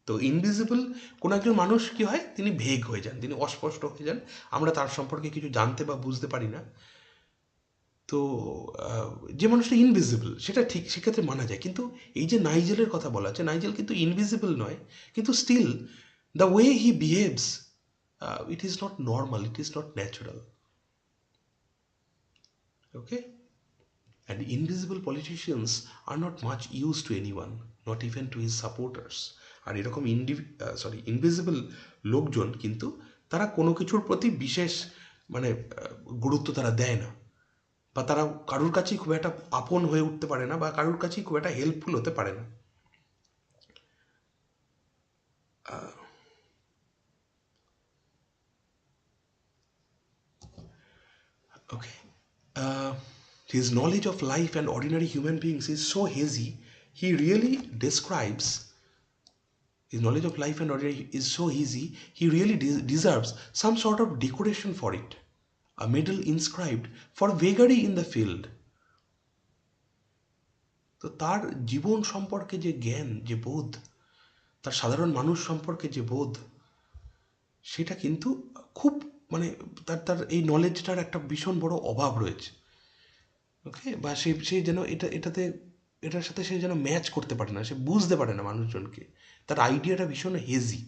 তো ইনভিজিবল কোনো একজন মানুষ কি হয়, তিনি ভেগ হয়ে যান, তিনি অস্পষ্ট হয়ে যান, আমরা তার সম্পর্কে কিছু জানতে বা বুঝতে পারি না। তো যে মানুষটা ইনভিজিবল সেটা ঠিক, সেক্ষেত্রে মানা যায়। কিন্তু এই যে নাইজেলের কথা বলা হচ্ছে, নাইজেল কিন্তু ইনভিজিবল নয়, কিন্তু still the way he behaves, it is not normal, it is not natural. Okay, and invisible politicians are not much use to anyone, not even to his supporters. আর এরকম ইনভিজিবল লোকজন কিন্তু তারা কোনো কিছুর প্রতি বিশেষ মানে গুরুত্ব তারা দেয় না, বা তারা কারুর কাছেই খুব একটা আপন হয়ে উঠতে পারে না, বা কারুর কাছেই খুব একটা হেল্পফুল হতে পারে না। Okay. His knowledge of life and ordinary human beings is so hazy, he really describes, his knowledge of life and ordinary is so hazy, he really deserves some sort of decoration for it. A medal inscribed for vagary in the field. তো তার জীবন সম্পর্কে যে জ্ঞান, যে বোধ, তার সাধারণ মানুষ সম্পর্কে যে বোধ, সেটা কিন্তু খুব মানে তার এই নলেজটার একটা ভীষণ বড় অভাব রয়েছে। ওকে, বা সে যেন এটার সাথে সে যেন ম্যাচ করতে পারে না, সে বুঝতে পারে না মানুষজনকে, তার আইডিয়াটা ভীষণ হেজি।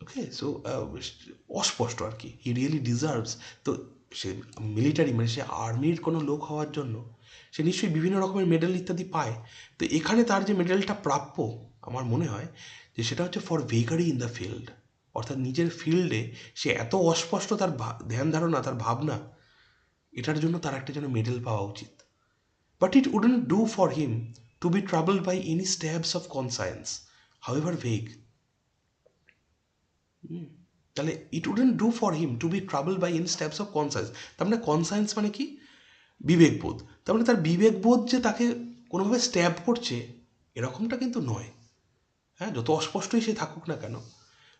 ওকে, সো অস্পষ্ট আর কি, হি রিয়েলি ডিজার্ভস। তো সে মিলিটারি মানে সে আর্মির কোনো লোক হওয়ার জন্য সে নিশ্চয়ই বিভিন্ন রকমের মেডেল ইত্যাদি পায়। তো এখানে তার যে মেডেলটা প্রাপ্য আমার মনে হয় যে সেটা হচ্ছে ফর ভেগারি ইন দ্য ফিল্ড, অর্থাৎ নিজের ফিল্ডে সে এত অস্পষ্ট তার ধ্যান ধারণা, তার ভাবনা, এটার জন্য তার একটা যেন মেডেল পাওয়া উচিত। But it wouldn't do for him to be troubled by any stabs of conscience, however vague. তাহলে it wouldn't do for him to be travel by any steps of conscience. তার মানে কনসায়েন্স মানে কি? বিবেকবোধ। তার মানে তার বিবেকবোধ যে তাকে কোনোভাবে স্ট্যাব করছে এরকমটা কিন্তু নয়। হ্যাঁ, যত অস্পষ্টই সে থাকুক না কেন।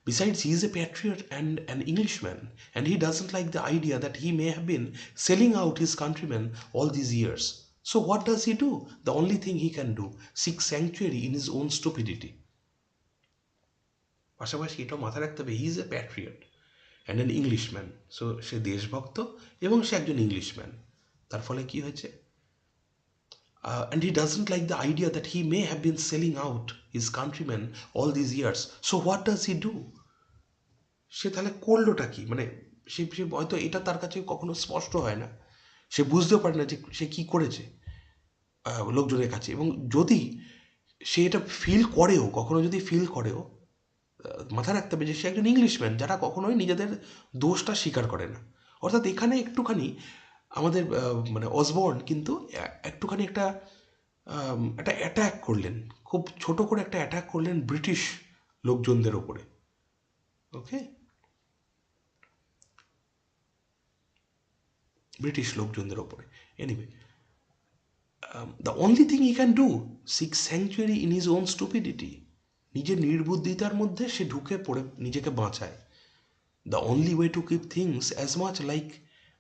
Besides, he is a patriot and an Englishman, and he doesn't like the idea that he may have been selling out his countrymen all these years. So what does he do? The only thing he can do, seek sanctuary in his own stupidity. পাশাপাশি এটাও মাথায় রাখতে হবে, he is a patriot and an Englishman. So সে দেশভক্ত এবং সে একজন Englishman. তার ফলে কি হয়েছে? And he doesn't like the idea that he may have been selling out his countrymen all these years. So what does he do? সে তাহলে করলোটা কি? মানে সে হয়তো এটা তার কাছে কখনো স্পষ্ট হয় না, সে বুঝতেও পারে না যে সে কী করেছে লোকজনের কাছে। এবং যদি সে এটা ফিল করেও, কখনো যদি ফিল করেও, মাথায় রাখতে হবে যে সে একজন ইংলিশম্যান যারা কখনোই নিজেদের দোষটা স্বীকার করে না। অর্থাৎ এখানে একটুখানি আমাদের মানে অসবর্ন কিন্তু একটুখানি একটা অ্যাট্যাক করলেন, খুব ছোট করে একটা অ্যাট্যাক করলেন ব্রিটিশ লোকজনদের ওপরে। ওকে, ব্রিটিশ লোকজনদের ওপরে। Anyway, the only thing he can do, seek sanctuary in his own stupidity. নিজের নির্বুদ্ধিতার মধ্যে সে ঢুকে পড়ে নিজেকে বাঁচায়। The only way to keep things as much like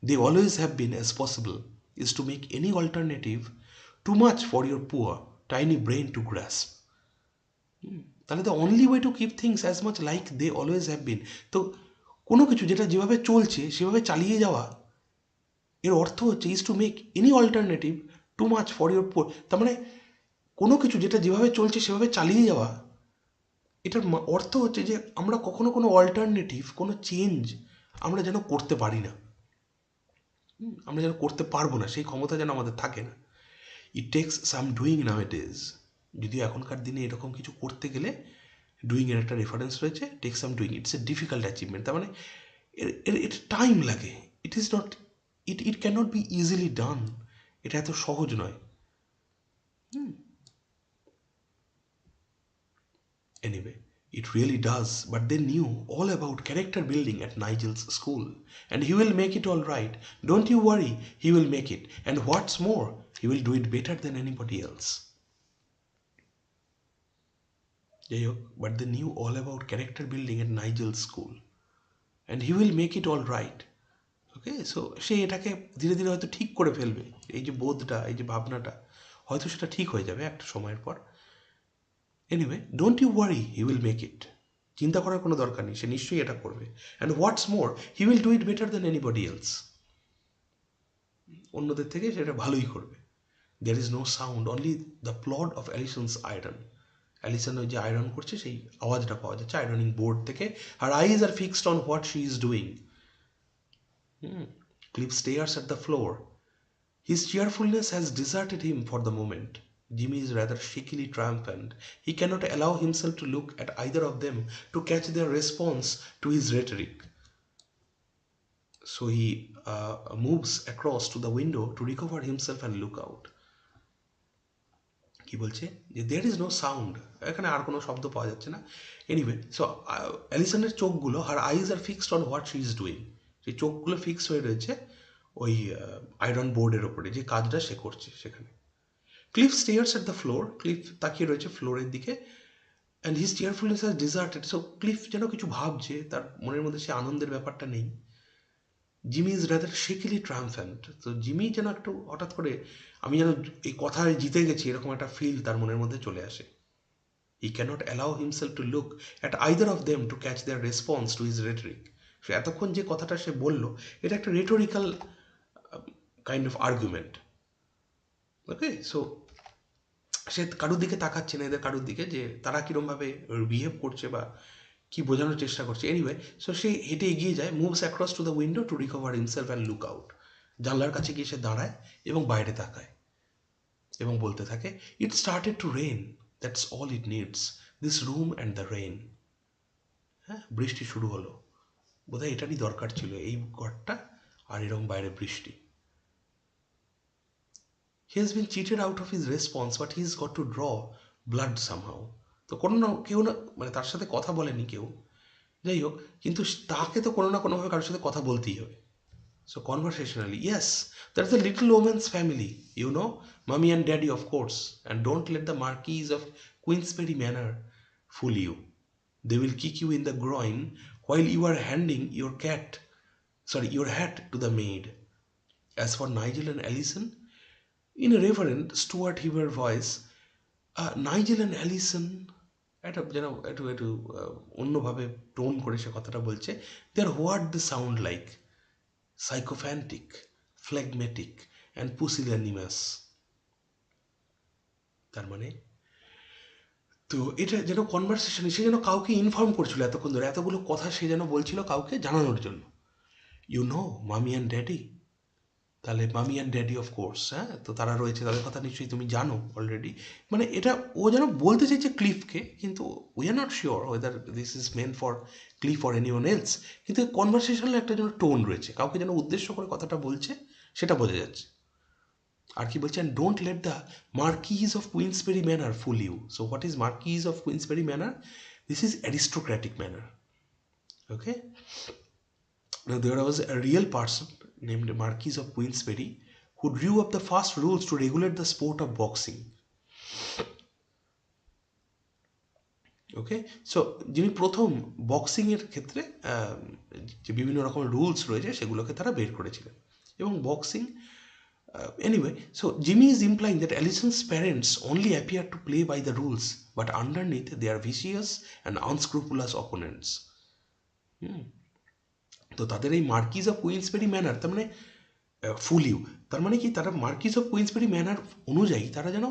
they always have been as possible is to make any alternative too much for your poor tiny brain to grasp. তাহলে the only way to keep things as much like they always have been, তো কোনো কিছু যেটা যেভাবে চলছে সেভাবে চালিয়ে যাওয়া, এর অর্থ হচ্ছে is to make any alternative too much for your poor. তার মানে কোনো কিছু যেটা যেভাবে চলছে সেভাবে চালিয়ে যাওয়া, এটার অর্থ হচ্ছে যে আমরা কখনো কোনো অল্টারনেটিভ, কোনো চেঞ্জ আমরা যেন করতে পারি না, আমরা যেন করতে পারবো না, সেই ক্ষমতা যেন আমাদের থাকে না। It takes some doing nowadays. যদিও এখনকার দিনে এরকম কিছু করতে গেলে ডুইংয়ের একটা রেফারেন্স রয়েছে, takes some doing, it's a difficult achievement. তার মানে এর টাইম লাগে, it is not, it can not be easily done, এটা এত সহজ নয়। Anyway, it really does, but they knew all about character building at Nigel's school. And he will make it all right. Don't you worry, he will make it. And what's more, he will do it better than anybody else. But they knew all about character building at Nigel's school. And he will make it all right. Okay, so সে এটাকে ধীরে ধীরে হয়তো ঠিক করে ফেলবে, এই যে বোধটা, এই যে ভাবনাটা, হয়তো সেটা ঠিক হয়ে যাবে একটা সময়ের পর। Anyway, don't you worry, he will make it. চিন্তা করার কোনো দরকার নেই, সে নিশ্চয়ই এটা করবে। And what's more, he will do it better than anybody else. অন্যদের থেকে সেটা ভালোই করবে। There is no sound, only the plod of Allison's iron. Allison ওই যে আয়রন করছে সেই আওয়াজটা পাওয়া যাচ্ছে আয়রনিং বোর্ড থেকে। Her eyes are fixed on what she is doing. Cliff stares at the floor. His cheerfulness has deserted him for the moment. Jimmy is rather shakily triumphant. He cannot allow himself to look at either of them to catch their response to his rhetoric. So he moves across to the window to recover himself and look out. কি বলছে যে দেয়ার is no sound, এখানে আর কোনো শব্দ পাওয়া যাচ্ছে না। Anyway, so অ্যালিসনের চোখগুলো, her eyes are fixed on what she is doing, সেই চোখগুলো ফিক্সড হয়ে রয়েছে ওই আয়রন বোর্ডের ওপরে, যে কাজটা সে করছে সেখানে। Cliff stairs at the floor, cliff তাকিয়ে রয়েছে ফ্লোরের দিকে। And his চেয়ারফুলনেস has deserted, so cliff যেন কিছু ভাবছে, তার মনের মধ্যে সে আনন্দের ব্যাপারটা নেই। জিমি ইজ রাদার শেকিলি ট্রায়াম্ফ্যান্ট, তো জিমি যেন একটু হঠাৎ করে আমি যেন এই কথায় জিতে গেছি এরকম একটা ফিল তার মনের মধ্যে চলে আসে। He can't allow himself to look at either of them to catch their response to his rhetoric. সে এতক্ষণ যে কথাটা সে বলল এটা একটা rhetorical kind of argument. Okay, so সে কারুর দিকে তাকাচ্ছে না, এদের কারুর দিকে, যে তারা কীরকমভাবে বিহেভ করছে বা কি বোঝানোর চেষ্টা করছে। এনিওয়ে, সো সে হেঁটে এগিয়ে যায়, moves across two the window to recover himself and look out. জানলার কাছে গিয়ে সে দাঁড়ায় এবং বাইরে তাকায় এবং বলতে থাকে, it started to rain, that's all it needs, this room and the rain. হ্যাঁ, বৃষ্টি শুরু হলো, বোধহয় এটারই দরকার ছিল, এই ঘরটা আর এরকম বাইরে বৃষ্টি। He has been cheated out of his response, but he's got to draw blood somehow. তো কোনো না কেউ না, মানে তার সাথে কথা বলেনি কেউ, যাই হোক, কিন্তু তাকে তো কোনো না কোনোভাবে কারোর সাথে কথা বলতেই হবে। So conversationally, yes, there's a little woman's family, you know, mommy and daddy, of course, and don't let the marquis of Queensberry Manor fool you. They will kick you in the groin while you are handing your hat to the maid. As for Nigel and Allison, in a reverent Stuart Heber voice, Nigel and Allison, একটা যেন একটু একটু অন্যভাবে tone করে সে কথাটা বলছে, they are what they sound like, sycophantic, phlegmatic and pusillanimous. তার মানে তো এটা যেন কনভারসেশন, সে যেন কাউকে ইনফর্ম করছিল এতক্ষণ ধরে, এতগুলো কথা সে যেন বলছিল কাউকে জানানোর জন্য। ইউ নো মামি অ্যান্ড ড্যাডি, তাহলে মামি অ্যান্ড ড্যাডি অফ কোর্স, হ্যাঁ, তো তারা রয়েছে, তাদের কথা নিশ্চয়ই তুমি জানো অলরেডি। মানে এটা ও যেন বলতে চাইছে ক্লিফকে, কিন্তু we are not sure whether this is meant for Cliff or anyone else, কিন্তু কনভারসেশনাল একটা যেন টোন রয়েছে, কাউকে যেন উদ্দেশ্য করে কথাটা বলছে সেটা বোঝা যাচ্ছে। আর কি বলছেন, don't let the Marquis of Queensberry manner fool you. So what is Marquis of Queensberry manner? This is aristocratic manner. Okay, now there was a real person named Marquis of Queensberry who drew up the first rules to regulate the sport of boxing. Okay, so যিনি প্রথম বক্সিংয়ের ক্ষেত্রে যে বিভিন্ন রকম rules রয়েছে সেগুলোকে তারা বের করেছিলেন। এবং boxing anyway, so Jimmy is implying that Allison's parents only appear to play by the rules, but underneath they are vicious and unscrupulous opponents. তো তাদের এই মার্কিজ অফ কুইন্সবেরি ম্যানার, তার মানে ফুল ইউ, তার মানে কি তারা মার্কিজ অফ কুইন্সবেরি ম্যানার অনুযায়ী তারা যেন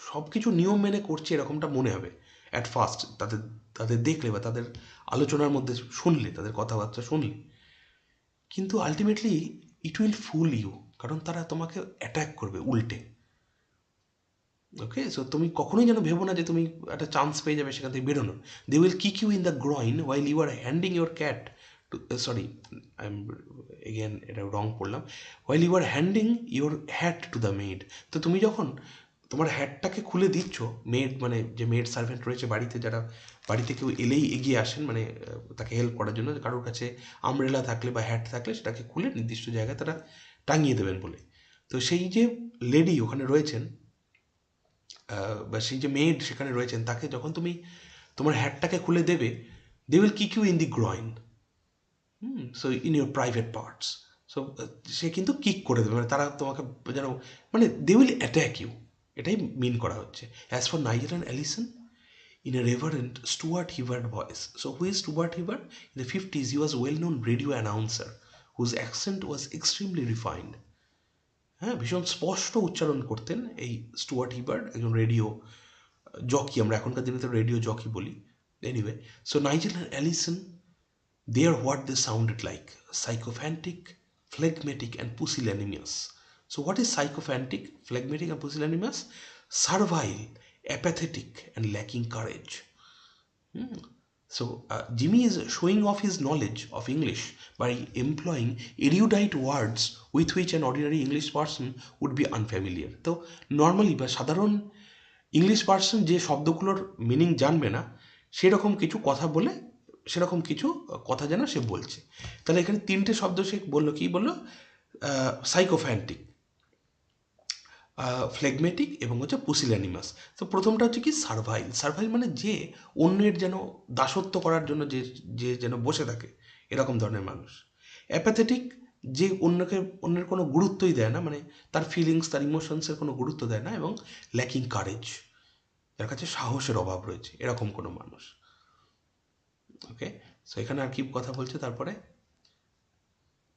সব কিছু নিয়ম মেনে করছে এরকমটা মনে হবে অ্যাট ফার্স্ট, তাদের তাদের দেখলে বা তাদের আলোচনার মধ্যে শুনলে, তাদের কথাবার্তা শুনলে, কিন্তু ultimately it will fool you, কারণ তারা তোমাকে অ্যাট্যাক করবে উল্টে। ওকে, সো তুমি কখনোই যেন ভেবো না যে তুমি একটা চান্স পেয়ে যাবে সেখান থেকে বেরোনোর। They will kick you in the groin while you are handing your cat to, sorry I am again এটা রং পড়লাম, while you are handing your hat to the maid. তো তুমি যখন তোমার হ্যাটটাকে খুলে দিচ্ছ, মেড মানে যে মেড সার্ভেন্ট রয়েছে বাড়িতে, যারা বাড়িতে কেউ এলেই এগিয়ে আসেন মানে তাকে হেল্প করার জন্য, কারোর কাছে আমব্রেলা থাকলে বা হ্যাট থাকলে সেটাকে খুলে নির্দিষ্ট জায়গায় তারা টাঙিয়ে দেবেন বলে। তো সেই যে লেডি ওখানে রয়েছেন বা সেই যে মেড সেখানে রয়েছেন, তাকে যখন তুমি তোমার হ্যাটটাকে খুলে দেবে, they will kick you in the groin, so in your private parts. So সে কিন্তু কিক করে দেবে, মানে তারা তোমাকে যেন মানে দে উইল অ্যাট্যাক ইউ, এটাই মিন করা হচ্ছে। As for Nigel and Allison, in a reverent Stuart Hibbert voice. So who is Stuart Hibbert? In the 50s, he was a well-known radio announcer whose accent was extremely refined. হ্যাঁ, ভীষণ স্পষ্ট উচ্চারণ করতেন এই Stuart Hibbert, একজন radio jockey, আমরা এখনকার দিনে তো রেডিও জকি বলি। Anyway, so Nigel and Allison, they are what they sounded like: sycophantic, phlegmatic, and pusillanimous. So, what is sycophantic, phlegmatic, and pusillanimous? Servile, apathetic, and lacking courage. So, Jimmy is showing off his knowledge of English by employing erudite words with which an ordinary English person would be unfamiliar. তো normally বা সাধারণ English person যে শব্দগুলোর meaning জানবে না, সেরকম কিছু কথা বলে, সেরকম কিছু কথা যেন সে বলছে। তাহলে এখানে তিনটে শব্দ সে বললো, কি বললো? সাইকোফ্যান্টিক, ফ্লেগমেটিক এবং হচ্ছে পুসিল্যানিমাস। তো প্রথমটা হচ্ছে কি সার্ভাইল। সার্ভাইল মানে যে অন্যের যেন দাসত্ব করার জন্য যে যে যেন বসে থাকে, এরকম ধরনের মানুষ। অ্যাপ্যাথেটিক, যে অন্যের কোনো গুরুত্বই দেয় না, মানে তার ফিলিংস, তার ইমোশনসের কোনো গুরুত্ব দেয় না। এবং ল্যাকিং কারেজ, যার কাছে সাহসের অভাব রয়েছে, এরকম কোনো মানুষ। ওকে, সো এখানে আর কি কথা বলছে তারপরে?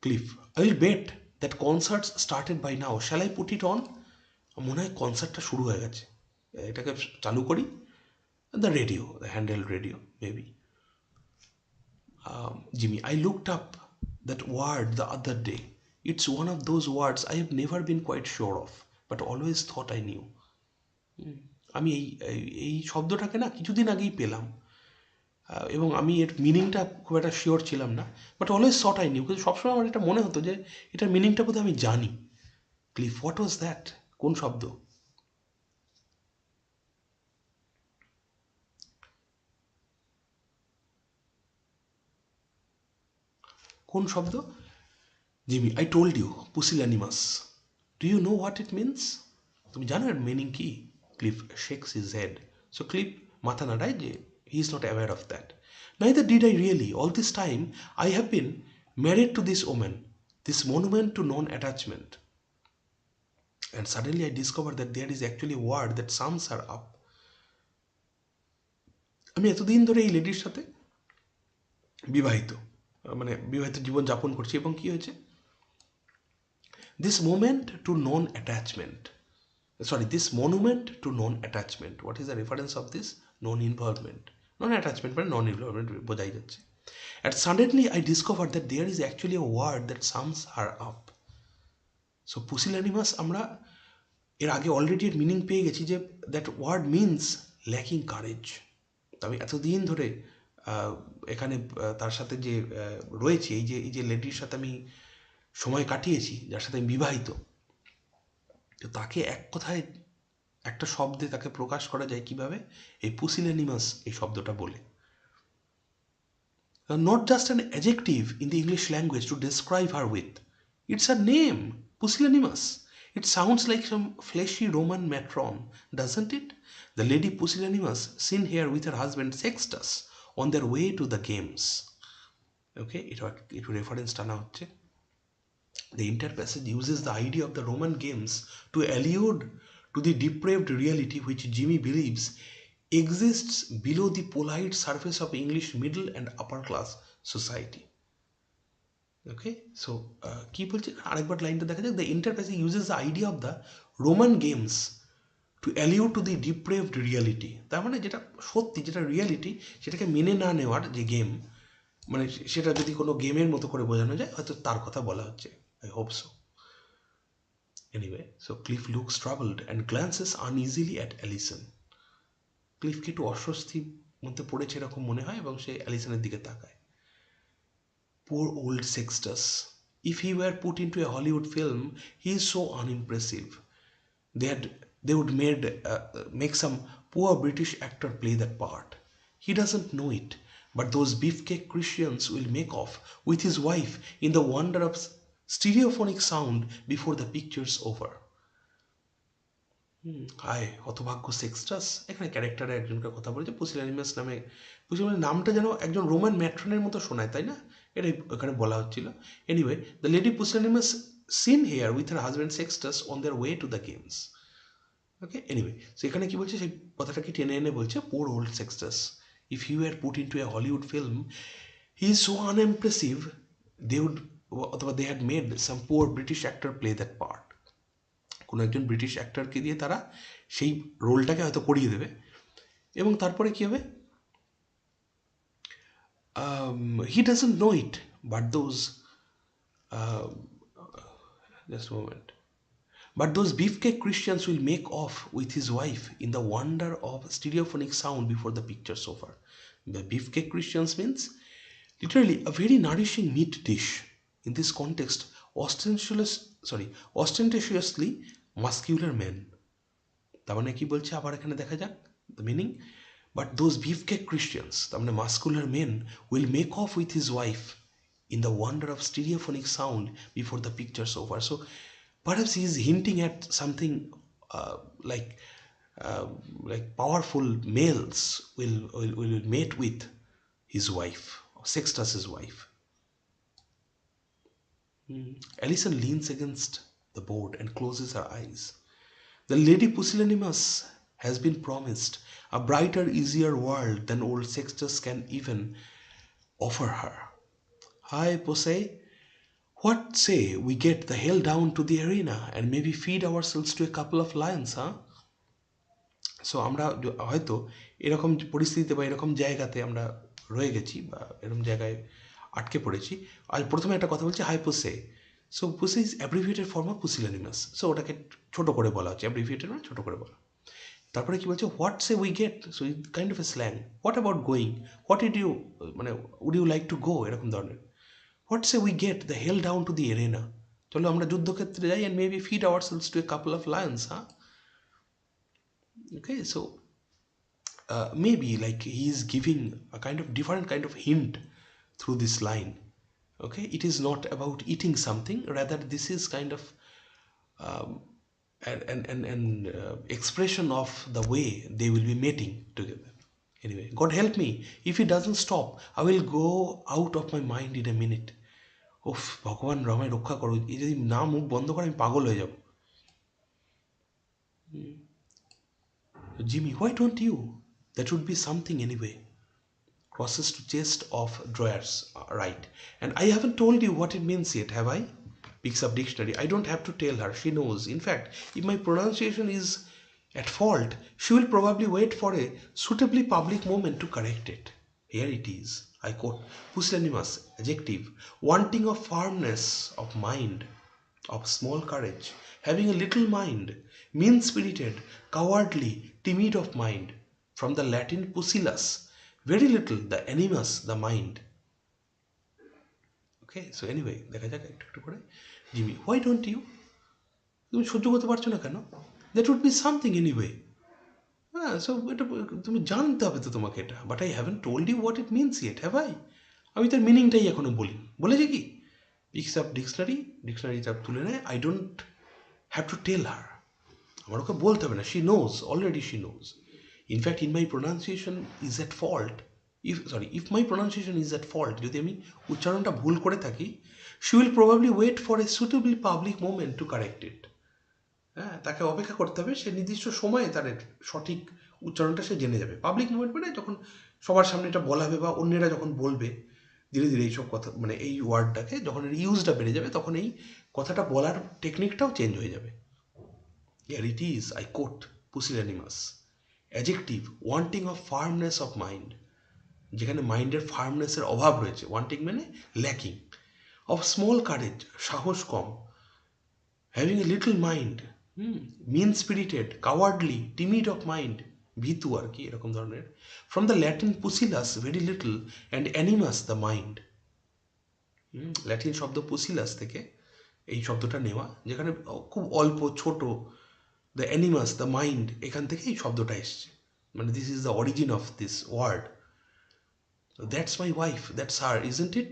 Cliff, I will bet that concerts started by now, shall I put it on? মনে হয় কনসার্টটা শুরু হয়ে গেছে, এটাকে চালু করি। The radio, the Handel radio maybe. Jimmy, I looked up that word the other day. It's one of those words I have never been quite sure of, but always thought I knew. আমি এই শব্দটাকে না কিছুদিন আগেই পেলাম, এবং আমি এর মিনিংটা খুব একটা শিওর ছিলাম না, but always thought I knew, কিন্তু সবসময় আমার এটা মনে হতো যে এটার মিনিংটা বোধহয় আমি জানি। Cliff, what was that? কোন শব্দ? কোন শব্দ? Jimmy, I told you, pusillanimous. Do you know what it means? তুমি জানো এর মিনিং কি? Cliff shakes his head. So Cliff মাথা নাড়ায় যে he is not aware of that. Neither did I really. All this time I have been married to this woman, this monument to non-attachment. And suddenly I discovered that there is actually a word that sums her up. আমি এতদিন ধরে এই লেডির সাথে বিবাহিত, মানে বিবাহিত জীবন যাপন করছি, এবং কি হয়েছে? This moment to non-attachment. Sorry, this monument to non-attachment. What is the reference of this? Non-involvement. Non-attachment মানে non-involvement বোঝাই যাচ্ছে। And suddenly I discovered that there is actually a word that sums her up. So pusillanimous আমরা এর আগে already এর meaning পেয়ে গেছি, যে that word means lacking courage. তো আমি এতদিন ধরে এখানে তার সাথে যে রয়েছে, এই যে লেডির সাথে আমি সময় কাটিয়েছি, যার সাথে আমি বিবাহিত, তো তাকে এক কথায় একটা শব্দে তাকে প্রকাশ করা যায় কিভাবে? এই পুসিলানিমাস এই শব্দটা বলে। Not just an adjective in the English language to describe her with. It's a name, Pusillanimous. It sounds like some fleshy Roman matron, doesn't it? The lady Pusillanimous seen here with her husband Sextus on their way to the games. Okay, it reference টানা হচ্ছে। The entire passage uses the idea of the Roman games to allude to the depraved reality which Jimmy believes exists below the polite surface of English middle and upper class society. Okay, so কি বলছে আরেকবার লাইনটা দেখা যাক। The entire passage uses the idea of the Roman games to allude to the depraved reality. তার মানে যেটা সত্যি, যেটা রিয়ালিটি, সেটাকে মেনে না নেওয়ার যে গেম, মানে সেটা যদি কোনো গেমের মতো করে বোঝানো যায়, হয়তো তার কথা বলা হচ্ছে। I hope so. Anyway, so Cliff looks troubled and glances uneasily at Allison. ক্লিফকে একটু অস্বস্তির মধ্যে পড়েছে এরকম মনে হয়, এবং সে অ্যালিসনের দিকে তাকায়। Poor old Sextus. If he were put into a Hollywood film, he is so unimpressive. They would make some poor British actor play that part. He doesn't know it, but those beefcake Christians will make off with his wife in the wonder of stereophonic sound before the picture's over. হায় হতভাগ্য Sextus. এখানে ক্যারেক্টারে একজনকে কথা বলেছে পুসিলানিমাস নামে। পুসিলানিমাস নামটা যেন একজন Roman ম্যাট্রনের মতো শোনায়, তাই না? এটাই ওখানে বলা হচ্ছিল। Anyway, the lady pusillanimous seen here with her husband Sextus on their way to the games. Okay, anyway, so এখানে কি বলছে, সেই কথাটাকে টেনে এনে বলছে, poor old Sextus, if you are put into a Hollywood film, he is so unimpressive, they would, অথবা they had made some poor British actor play that part. কোনো একজন ব্রিটিশ অ্যাক্টরকে দিয়ে তারা সেই রোলটাকে হয়তো করিয়ে দেবে, এবং তারপরে কী হবে? He doesn't know it, but those just moment, but those beefcake Christians will make off with his wife in the wonder of stereophonic sound before the picture's over. The beefcake Christians means literally a very nourishing meat dish. In this context, ostentatiously muscular men. তার মানে কি বলছে আবার এখানে দেখা যাক the meaning. But those beefcake Christians, তার মানে muscular men, will make off with his wife in the wonder of stereophonic sound before the picture's over. So perhaps he is hinting at something like powerful males will mate with his wife, Sextus's wife. Allison leans against the board and closes her eyes. The lady Pusillanimous has been promised a brighter, easier world than old Sextus can even offer her. Hi, Posey. What say we get the hell down to the arena and maybe feed ourselves to a couple of lions, huh? So আমরা হয়তো এরকম পরিস্থিতিতে বা এরকম জায়গাতে আমরা রয়ে গেছি, বা এরকম জায়গায় আটকে পড়েছি। আর প্রথমে একটা কথা বলছি, hi Pusey. So Pusey is abbreviated form of pusillanimous. So ওটাকে ছোট করে বলা হচ্ছে, অ্যাব্রিভিয়েটেড মানে ছোট করে বলা। তারপরে কি বলছে, what say we get, so it kind of a slang. What about going, what I'd you, মানে would you like to go, এরকম ধরনের। What say we get the hell down to the arena, চলো আমরা যুদ্ধক্ষেত্রে যাই, and maybe feed ourselves to a couple of lions, হ্যাঁ? Okay, so maybe like he is giving a kind of different kind of hint through this line. Okay, it is not about eating something, rather this is kind of an expression of the way they will be mating together. Anyway, God help me, if he doesn't stop, I will go out of my mind in a minute. ওফ ভগবান রামায় রক্ষা করো, এই যদি না মুখ বন্ধ করে আমি পাগল হয়ে যাব। Jimmy, why don't you? That would be something anyway. Crosses to chest of drawers, right. And I haven't told you what it means yet, have I? Picks up dictionary. I don't have to tell her, she knows. In fact, if my pronunciation is at fault, she will probably wait for a suitably public moment to correct it. Here it is, I quote, pusillanimous, adjective, wanting of firmness of mind, of small courage, having a little mind, mean-spirited, cowardly, timid of mind, from the Latin pusillus, very little, the animus, the mind. Okay, so anyway, দেখা যাক একটু করে। Jimmy, why don't you? তুমি সহ্য করতে পারছো না কেন? That would be something anyway. হ্যাঁ, সো এটা তুমি জানতে হবে তো তোমাকে এটা, but I haven't told you what it means yet, have I? আমি তার মিনিংটাই এখনো বলি, বলেছি কি? পিকস আপ ডিকশনারিটা তুলে নেয়। I don't have to tell her, আমার ওকে বলতে হবে না, she knows, already she knows. In fact in my pronunciation is at fault, if my pronunciation is at fault, যদি আমি উচ্চারণটা ভুল করে থাকি, she will probably wait for a suitable public moment to correct it. হ্যাঁ, তাকে অপেক্ষা করতে হবে, সে নির্দিষ্ট সময়ে তার সঠিক উচ্চারণটা সে জেনে যাবে। পাবলিক মুভমেন্ট মানে যখন সবার সামনে এটা বলা হবে বা অন্যেরা যখন বলবে, ধীরে ধীরে এইসব কথা, মানে এই ওয়ার্ডটাকে যখন এর ইউজটা বেড়ে যাবে, তখন এই কথাটা বলার টেকনিকটাও চেঞ্জ হয়ে যাবে। Here it is, I quote, pusillanimous, adjective, wanting of firmness of mind, যেখানে মাইন্ডের ফার্মনেসের অভাব রয়েছে, ওয়ান্টিং মানে ল্যাকিং, অফ স্মল কারেজ, সাহস কম, having a little mind, mean spirited, cowardly, timid of mind, ভীতু আর কি এরকম ধরনের, from the Latin pusillus, very little, and animus, the mind. Latin শব্দ পুসিলাস থেকে এই শব্দটা নেওয়া, যেখানে খুব অল্প ছোট, দ্য অ্যানিমাস, দ্য মাইন্ড, এখান থেকে এই শব্দটা এসছে, মানে this is the origin of this word. That's my wife, that's her, isn't it?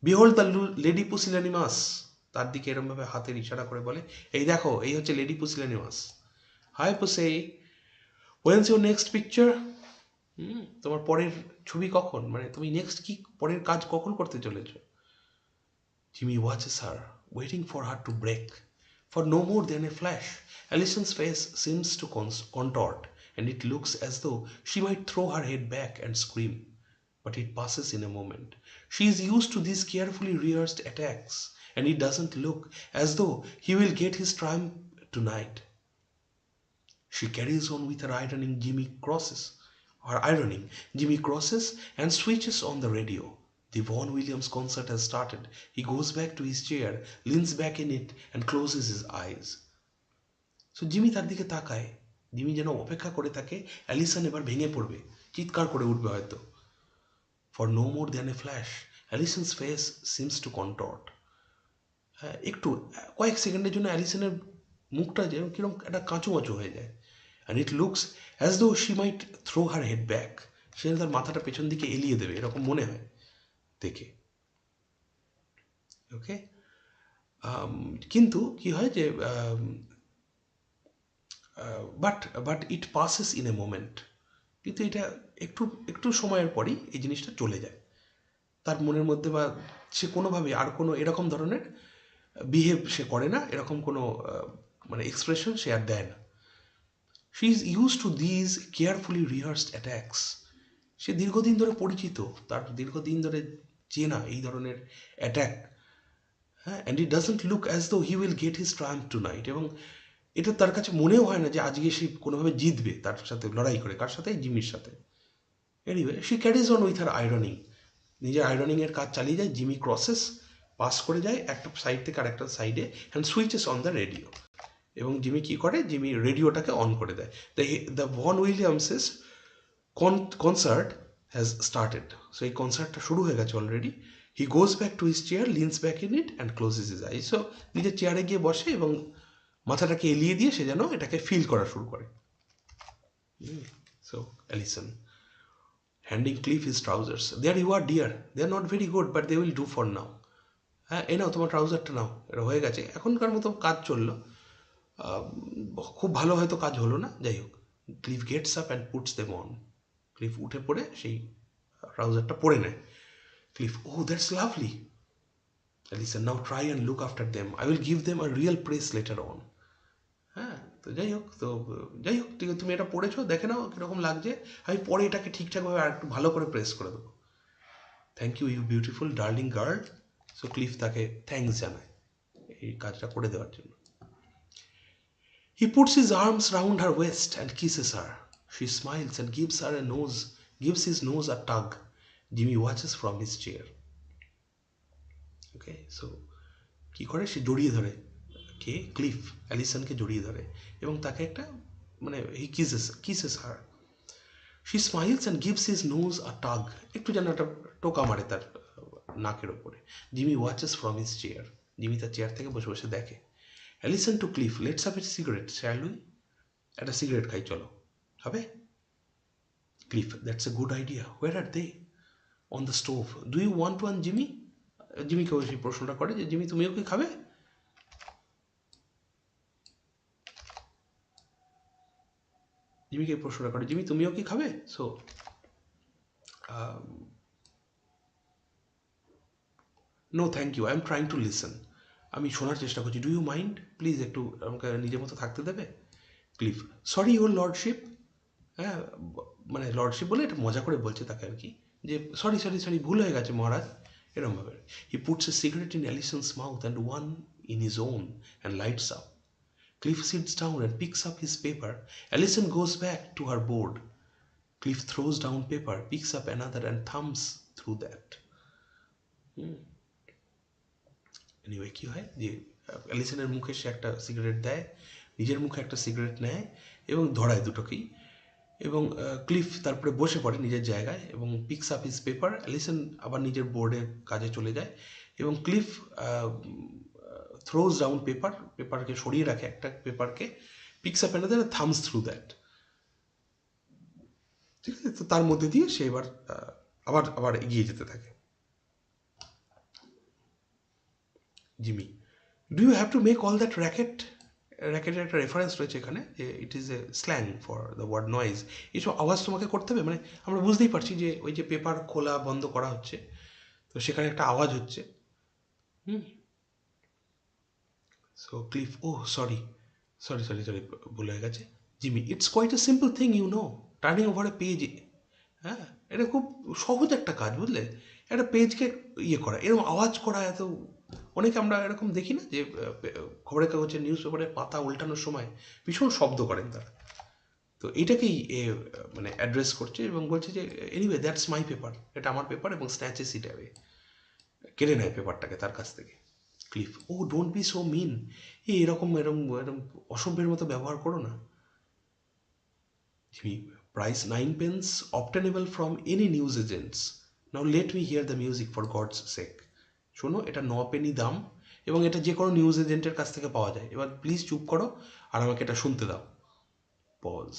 Behold the lady pusillanimous, তার দিকে এরমভাবে হাতের ইশারা করে বলে, এই দেখো, এই হচ্ছে lady pusillanimous. Hi Pusey, when's your next picture? তোমার পরের ছবি কখন, মানে তুমি নেক্সট কি পরের কাজ কখন করতে চলেছ? Jimmy watches her, waiting for her to break. For no more than a flash, Alison's face seems to contort, and it looks as though she might throw her head back and scream. But it passes in a moment. She is used to these carefully rehearsed attacks, and it doesn't look as though he will get his triumph tonight. She carries on with her ironing. Jimmy crosses and switches on the radio. The Vaughan Williams concert has started. He goes back to his chair, leans back in it, and closes his eyes. So Jimmy তার দিকে তাকায়, Jimmy যেন অপেক্ষা করে থাকে Allison এবার ভেঙে পড়বে, চিৎকার করে উঠবে হয়তো। For no more than a flash, Alison's face seems to contort. হ্যাঁ, একটু কয়েক সেকেন্ডের জন্য অ্যালিসনের মুখটা যেন কিরকম একটা কাঁচুমাচু হয়ে যায়। And it looks as though she might throw her head back. সে তার মাথাটা পেছন দিকে এলিয়ে দেবে, এরকম মনে হয় দেখে। ওকে, কিন্তু কি হয় যে but it passes in a moment, কিন্তু এটা একটু একটু সময়ের পরই এই জিনিসটা চলে যায় তার মনের মধ্যে, বা সে কোনোভাবে আর কোনো এরকম ধরনের বিহেভ সে করে না, এরকম কোনো মানে এক্সপ্রেশন সে আর দেয় না। She is use to these carefully rehearsed attacks, সে দীর্ঘদিন ধরে পরিচিত, তার দীর্ঘদিন ধরে চেনা এই ধরনের অ্যাট্যাক। হ্যাঁ, and it doesn't look as though he will get his triumph tonight, এবং এটা তার কাছে মনেও হয় না যে আজকে সে কোনোভাবে জিতবে তার সাথে লড়াই করে, কার সাথে? জিমির সাথে। Anyway, she carries on with her ironing, নিজের আয়রনিংয়ের কাজ চালিয়ে যায়। জিমি ক্রসেস, পাস করে যায় একটা সাইড থেকে আর একটা সাইডে, and switches on the radio, এবং জিমি কী করে, জিমি রেডিওটাকে অন করে দেয়। The Vaughan Williamses concert has started, so এই কনসার্টটা শুরু হয়ে গেছে already. He goes back to his chair, leans back in it and closes his eyes, so নিজের চেয়ারে গিয়ে বসে এবং মাথাটাকে এলিয়ে দিয়ে সে যেন এটাকে ফিল করা শুরু করে। So Allison handing Cliff his trousers. There you are, dear. They are not very good, but they will do for now. হ্যাঁ এ নাও তোমার ট্রাউজারটা নাও, এটা হয়ে গেছে, এখনকার মতো কাজ চললো। আহ, খুব ভালো হয়তো কাজ হলো না, যাই হোক। Cliff gets up and puts them on. Cliff উঠে পড়ে সেই ট্রাউজারটা পরে নেয়। Cliff, oh that's lovely. Listen now try and look after them, I will give them a real press later on. হ্যাঁ, তো যাই হোক, ঠিক আছে, তুমি এটা পড়েছো, দেখে নাও কীরকম লাগছে, আমি পরে এটাকে ঠিকঠাকভাবে আর একটু ভালো করে প্রেস করে দেবো। Thank you you beautiful darling girl. So Cliff তাকে থ্যাঙ্কস জানায় এই কাজটা করে দেওয়ার জন্য। He puts his arms round her waist and kisses her. She smiles and gives his nose a tug. Jimmy watches from his chair. Okay, so কি করে, সে জড়িয়ে ধরে, কে, ক্লিফ অ্যালিসনকে জড়িয়ে ধরে এবং তাকে একটা মানে he kisses her. She smiles and gives his nose a tug, একটু যেন একটা টোকা মারে তার নাকের ওপরে। Jimmy watches from his chair, Jimmy তার চেয়ার থেকে বসে বসে দেখে। Allison to Cliff, let's have a cigarette shall we, একটা সিগারেট খাই চলো, হবে? Cliff, that's a good idea, where are they? On the stove, do you want one Jimmy? জিমিকে ওই সেই প্রশ্নটা করে যে জিমি তুমিও কি খাবে? জিমিকে প্রশ্নটা করে জিমি তুমিও কি খাবে? So no thank you, I am trying to listen, আমি শোনার চেষ্টা করছি, ডু ইউ মাইন্ড, প্লিজ একটু আমাকে নিজের মতো থাকতে দেবে? Cliff, sorry your lordship. হ্যাঁ, মানে লর্ডশিপ বলে এটা মজা করে বলছে তাকে আর কি, যে সরি সরি সরি ভুল হয়ে গেছে মহারাজ, এরমভাবে। He puts a cigarette in Allison's mouth and one in his own and lights up. Cliff sits down and picks up his paper. Allison goes back to her board. Cliff throws down paper, picks up another and thumbs through that. Anyway কী হয় যে অ্যালিসনের মুখে সে একটা cigarette দেয়, নিজের মুখে একটা cigarette নেয় এবং ধরায় দুটোকেই, এবং ক্লিফ তারপরে বসে পড়ে নিজের জায়গায় এবং picks up his paper. Allison আবার নিজের বোর্ডে কাজে চলে যায় এবং ক্লিফ থ্রোজ ডাউন পেপারকে সরিয়ে রাখে একটা পেপারকে, picks up another thumbs through that. ঠিক আছে, তো তার মধ্যে দিয়ে সে এবার আবার আবার এগিয়ে যেতে থাকে। Jimmy, do you have to make all that racket? র্যাকেটের একটা রেফারেন্স রয়েছে এখানে, যে it is a slang for the word noise. এইসব আওয়াজ তোমাকে করতে হবে, মানে আমরা বুঝতেই পারছি যে ওই যে পেপার খোলা বন্ধ করা হচ্ছে, তো সেখানে একটা আওয়াজ হচ্ছে। So Cliff, oh sorry sorry sorry sorry ভুল হয়ে গেছে। Jimmy, it's quite a simple thing you know, turning over a page. হ্যাঁ, এটা খুব সহজ একটা কাজ, বুঝলে, একটা পেজকে ইয়ে করা, এরকম আওয়াজ করা, এত অনেকে আমরা এরকম দেখি না যে খবরের কাগজের নিউজ পেপারের পাতা উল্টানোর সময় ভীষণ শব্দ করেন তারা, তো এটাকেই মানে অ্যাড্রেস করছে এবং বলছে যে এনিওয়ে দ্যাটস মাই পেপার, এটা আমার পেপার, এবং স্ন্যাচেস ইট অ্যাওয়ে, কেড়ে নেয় পেপারটাকে তার কাছ থেকে। Cliff, oh don't be so mean, এরকম এরকম এরকম অসভ্যের মতো ব্যবহার করো না। Jimmy, price 9 pence, obtainable from any news agents. Now let me hear the music for God's sake. শোনো, এটা 9 penny দাম এবং এটা যে কোনো নিউজ এজেন্টের কাছ থেকে পাওয়া যায়, এবার প্লিজ চুপ করো আর আমাকে এটা শুনতে দাও। পজ,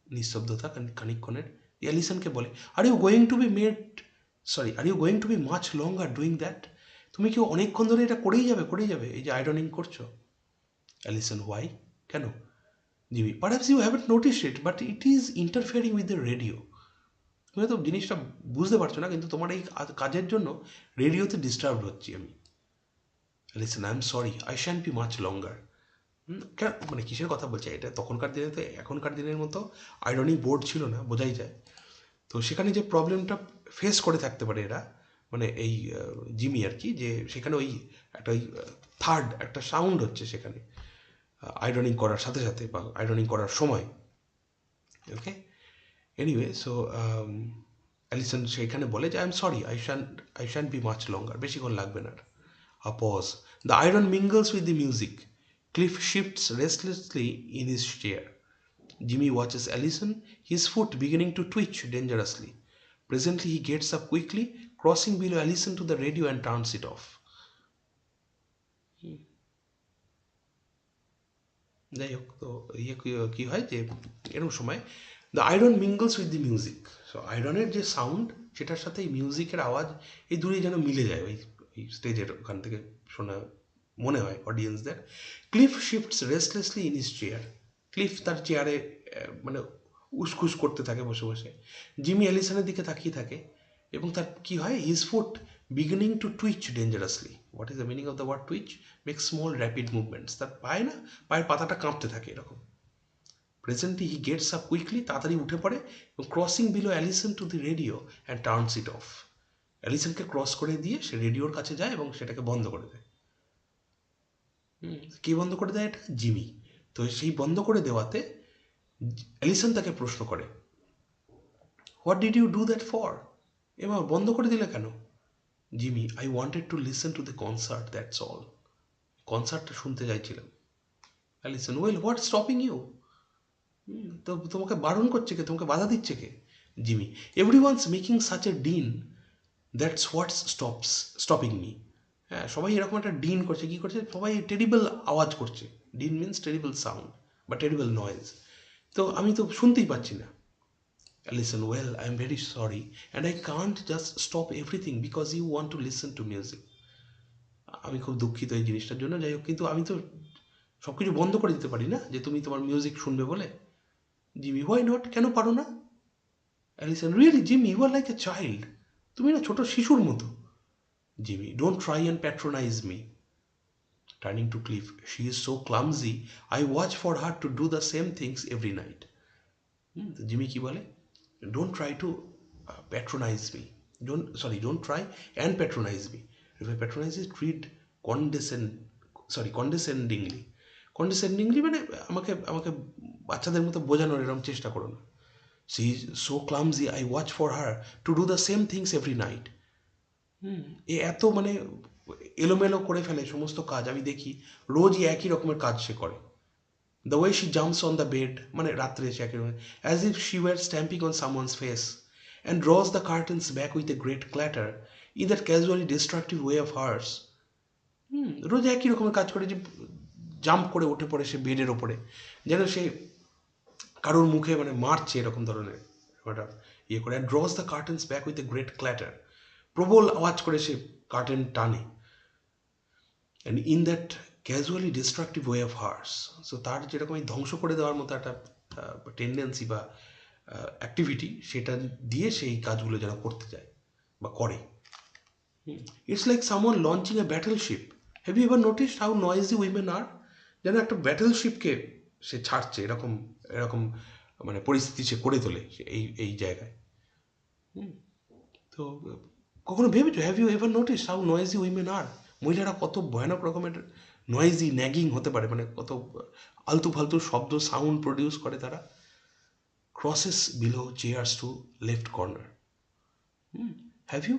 নিঃশব্দতা খানিকক্ষণের। অ্যালিসনকে বলে, are you going to be made are you going to be much longer doing that? তুমি কি অনেকক্ষণ ধরে এটা করেই যাবে এই যে আয়রনিং করছো? অ্যালিসন, হোয়াই, কেন? Jimmy, perhaps you haven't notice it, but it is interfering with the radio. তুমি হয়তো জিনিসটা বুঝতে পারছো না, কিন্তু তোমার এই কাজের জন্য রেডিওতে ডিস্টার্ব হচ্ছি আমি। Listen, I am sorry, I shan't be much লঙ্গার। কেন, মানে কিসের কথা বলছে এটা? তখনকার দিনে তো এখনকার দিনের মতো আয়রনিং বোর্ড ছিল না, বোঝাই যায়। তো সেখানে যে প্রবলেমটা ফেস করে থাকতে পারে এরা, মানে এই জিমি আর কি, যে সেখানে ওই একটা ওই থার্ড একটা সাউন্ড হচ্ছে সেখানে আয়রনিং করার সাথে সাথে বা আয়রনিং করার সময়। ওকে, এনিওয়ে, সো অ্যালিসন সেইখানে বলে যে I am sorry, I shan't be much longer, বেশিক্ষণ লাগবে না। A pause, the iron mingles with the music, Cliff shifts restlessly in his chair. Jimmy watches Allison, his foot beginning to twitch dangerously. Presently he gets up quickly, crossing below Allison to the radio and turns it off. যাই হোক, তো ইয়ে কী হয় যে এরকম সময় the iron mingles with the music, so আয়রনের যে সাউন্ড সেটার সাথে এই মিউজিকের আওয়াজ, এই দুটোই যেন মিলে যায় ওই ওই স্টেজের ওখান থেকে শোনা মনে হয় অডিয়েন্সদের। Cliff shifts restlessly in his chair. Cliff তার চেয়ারে মানে উসকুস করতে থাকে বসে বসে। জিমি অ্যালিসনের দিকে তাকিয়ে থাকে এবং তার কি হয়, his foot beginning to twitch dangerously. What is the meaning of the word twitch? Make small rapid movements. তার পায়ে না, পায়ের পাতাটা কাঁপতে থাকে এরকম। Presently he gets up quickly, তাড়াতাড়ি উঠে পড়ে এবং crossing below Allison to the radio and turns it off. অ্যালিসনকে ক্রস করে দিয়ে সে রেডিওর কাছে যায় এবং সেটাকে বন্ধ করে দেয়। কে বন্ধ করে দেয় এটা? জিমি। তো সেই বন্ধ করে দেওয়াতে অ্যালিসন তাকে প্রশ্ন করে, what did you do that for? এবার বন্ধ করে দিলে কেন? Jimmy, I wanted to listen to the concert, that's all. কনসার্টটা শুনতে চাইছিলাম। Allison, well what stopping you? তো তোমাকে বারণ করছে কে, তোমাকে বাধা দিচ্ছে কে? Jimmy, everyone's making such a din, that's what's stopping me. হ্যাঁ, সবাই এরকম একটা ডিন করছে, কী করছে, সবাই টেরিবল আওয়াজ করছে। ডিন মিনস টেরিবল সাউন্ড বা টেরিবল নয়েজ। তো আমি তো শুনতেই পাচ্ছি না। Listen, well, I'm very sorry and I can't just stop everything because you want to listen to music. আমি খুব দুঃখিত এই জিনিসটার জন্য, যাই হোক, কিন্তু আমি তো সব কিছু বন্ধ করে দিতে পারি না যে তুমি তোমার মিউজিক শুনবে বলে। Jimmy, why not? কেন পারো না? Allison, really Jimmy, you are like a child. তুমি না ছোট শিশুর মতো। Jimmy, don't try and patronise me. Turning to Cliff, she is so clumsy, I watch for her to do the same things every night. Jimmy কি বলে? Don't try to patronize me. Don't try and patronize me. If I patronize is treat condescendingly. Condescendingly মানে আমাকে আমাকে বাচ্চাদের মতো বোঝানোর এরকম চেষ্টা করো না। She is so clumsy, I watch for her to do the same things every night. এ এত মানে এলোমেলো করে ফেলে সমস্ত কাজ, আমি দেখি রোজই একই রকমের কাজ সে করে। The way she jumps on the bed, মানে রাত্রে এসে একেবারে as if she were stamping on someone's face, and draws the curtains back with a great clatter in that casually destructive way of hers. রোজ একই রকমের কাজ করে, যে jump করে উঠে পড়ে সে বেডের ওপরে, যেন সে কারোর মুখে মানে মারছে এরকম ধরনের ওটা ইয়ে করে। and draws the curtains back with a great clatter, প্রবল আওয়াজ করে সে কার্টেন টানে। and in that casually destructive way of hers, so তার যেরকম এই ধ্বংস করে দেওয়ার মতো একটা টেন্ডেন্সি বা অ্যাক্টিভিটি, সেটা দিয়ে সেই কাজগুলো যেন করতে যায় বা করে। It's like someone launching a battleship. Have you ever notice how noisy women are? যেন একটা ব্যাটেলশিপকে সে ছাড়ছে, এরকম এরকম মানে পরিস্থিতি সে করে তোলে এই এই জায়গায়। তো কখনো ভেবেছো, have you ever notice how noisy women are? মহিলারা কত ভয়ানক রকমের নয়েজি, ন্যাগিং হতে পারে, মানে কত আলতু ফালতু শব্দ, সাউন্ড প্রডিউস করে তারা। Crosses below chairs to left corner. Have you?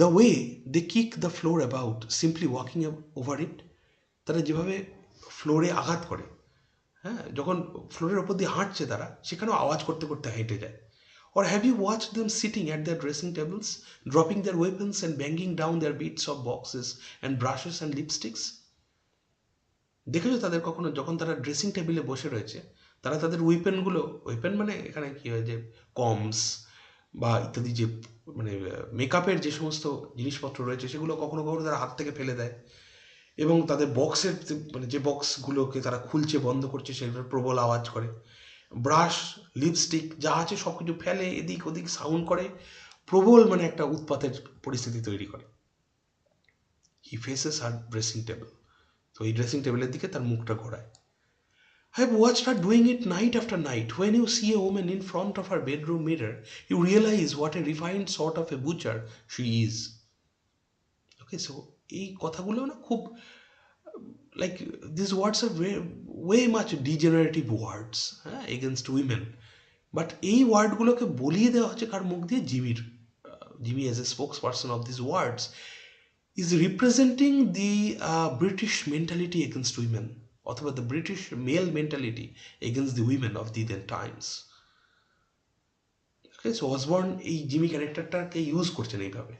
The way they kick the floor about simply walking over it. তারা যেভাবে ফ্লোরে আঘাত করে, হ্যাঁ, যখন ফ্লোরের ওপর দিয়ে হাঁটছে তারা, সেখানেও আওয়াজ করতে করতে হেঁটে যায়। Or have you watched them sitting at their dressing tables, dropping their weapons and banging down their bits of boxes and brushes and lipsticks? দেখেছো তাদের কখনো, যখন তারা ড্রেসিং টেবিলে বসে রয়েছে, তারা তাদের উইপেনগুলো, উইপেন মানে এখানে কী হয়, যে কমস বা ইত্যাদি যে মানে মেকআপের যে সমস্ত জিনিসপত্র রয়েছে, সেগুলো কখনো কখনো তারা হাত থেকে ফেলে দেয়, এবং তাদের বক্সের মানে যে বক্সগুলোকে তারা খুলছে বন্ধ করছে, সেগুলোর প্রবল আওয়াজ করে। ব্রাশ, লিপস্টিক যা আছে সব কিছু ফেলে, এদিক ওদিক সাউন্ড করে, প্রবল মানে একটা উৎপাতের পরিস্থিতি তৈরি করে। হি ফেসেস আর ড্রেসিং টেবিল। তো এই ড্রেসিং টেবিলের দিকে তার মুখটা ঘোরায়। I have watched her doing it night after night. When you see a woman in front of her bedroom mirror, you realize what a refined sort of a butcher she is. Okay, so এই কথাগুলো না খুব like these words are way much degenerative words against women, but এই ওয়ার্ডগুলোকে বলিয়ে দেওয়া হচ্ছে কার মুখ দিয়ে? জিমির। Jimmy as a spokesperson of this words is representing the British mentality against women, অথবা the British male mentality against the women of the then times. Okay, so Osborne এই জিমি ক্যারেক্টারটাকে ইউজ করছেন এইভাবে।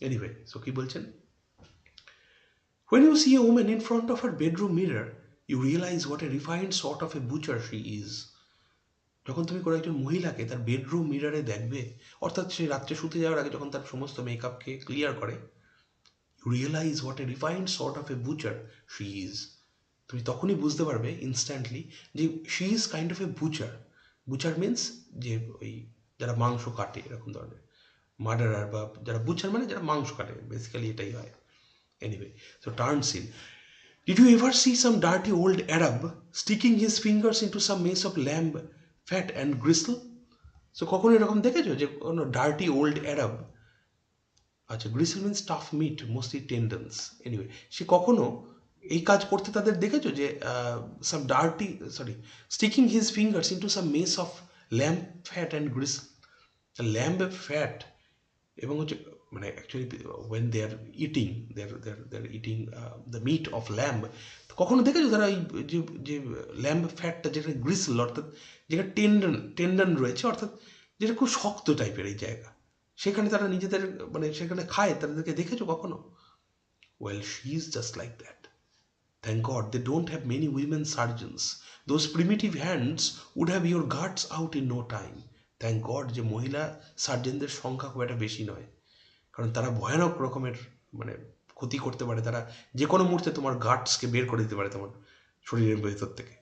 Anyway, so কি বলছেন? When you see a woman in front of her bedroom mirror, you realize what a refined sort of a butcher she is. যখন তুমি কোনো একজন মহিলাকে তার বেডরুম মিররে দেখবে, অর্থাৎ সে রাত্রে শুতে যাওয়ার আগে যখন তার সমস্ত মেকআপকে ক্লিয়ার করে, You realize what a refined sort of a butcher she is. তুমি তখনই বুঝতে পারবে ইনস্ট্যান্টলি যে she is kind of A Butcher. Butcher means যে ওই যারা মাংস কাটে এরকম ধরনের, মার্ডারার বা যারা বুচার মানে যারা মাংস কাটে, বেসিক্যালি এটাই হয়। Anyway, so turn scene. Did you ever see some dirty old Arab sticking his fingers into some mess of lamb fat and gristle? So কখনো এরকম দেখেছো যে কোনো ডার্টি ওল্ড অ্যারাব, আচ্ছা gristle means tough meat, mostly tendons, anyway, সে কখনো এই কাজ করতে তাদের দেখেছো যে some dirty sorry sticking his fingers into some mess of lamb fat and gristle. Lamb fat এবং হচ্ছে মানে actually when they are eating they are eating the meat of lamb, কখনো দেখেছো তারা এই যে যে ল্যাম্ব ফ্যাটটা যেটা গ্রিসল অর্থাৎ যেটা টেন্ডন রয়েছে, অর্থাৎ যেটা খুব শক্ত টাইপের এই জায়গা, সেখানে তারা নিজেদের মানে সেখানে খায়, তাদেরকে দেখেছো কখনো? Well she is just like that. Thank god they don't have many women surgeons, those primitive hands would have your guts out in no time. Thank god যে মহিলা সার্জনদের সংখ্যা খুব একটা বেশি নয়, কারণ তারা ভয়ানক রকমের মানে ক্ষতি করতে পারে, তারা যে কোনো মুহূর্তে তোমার গাটসকে বের করে দিতে পারে তোমার শরীরের ভেতর থেকে।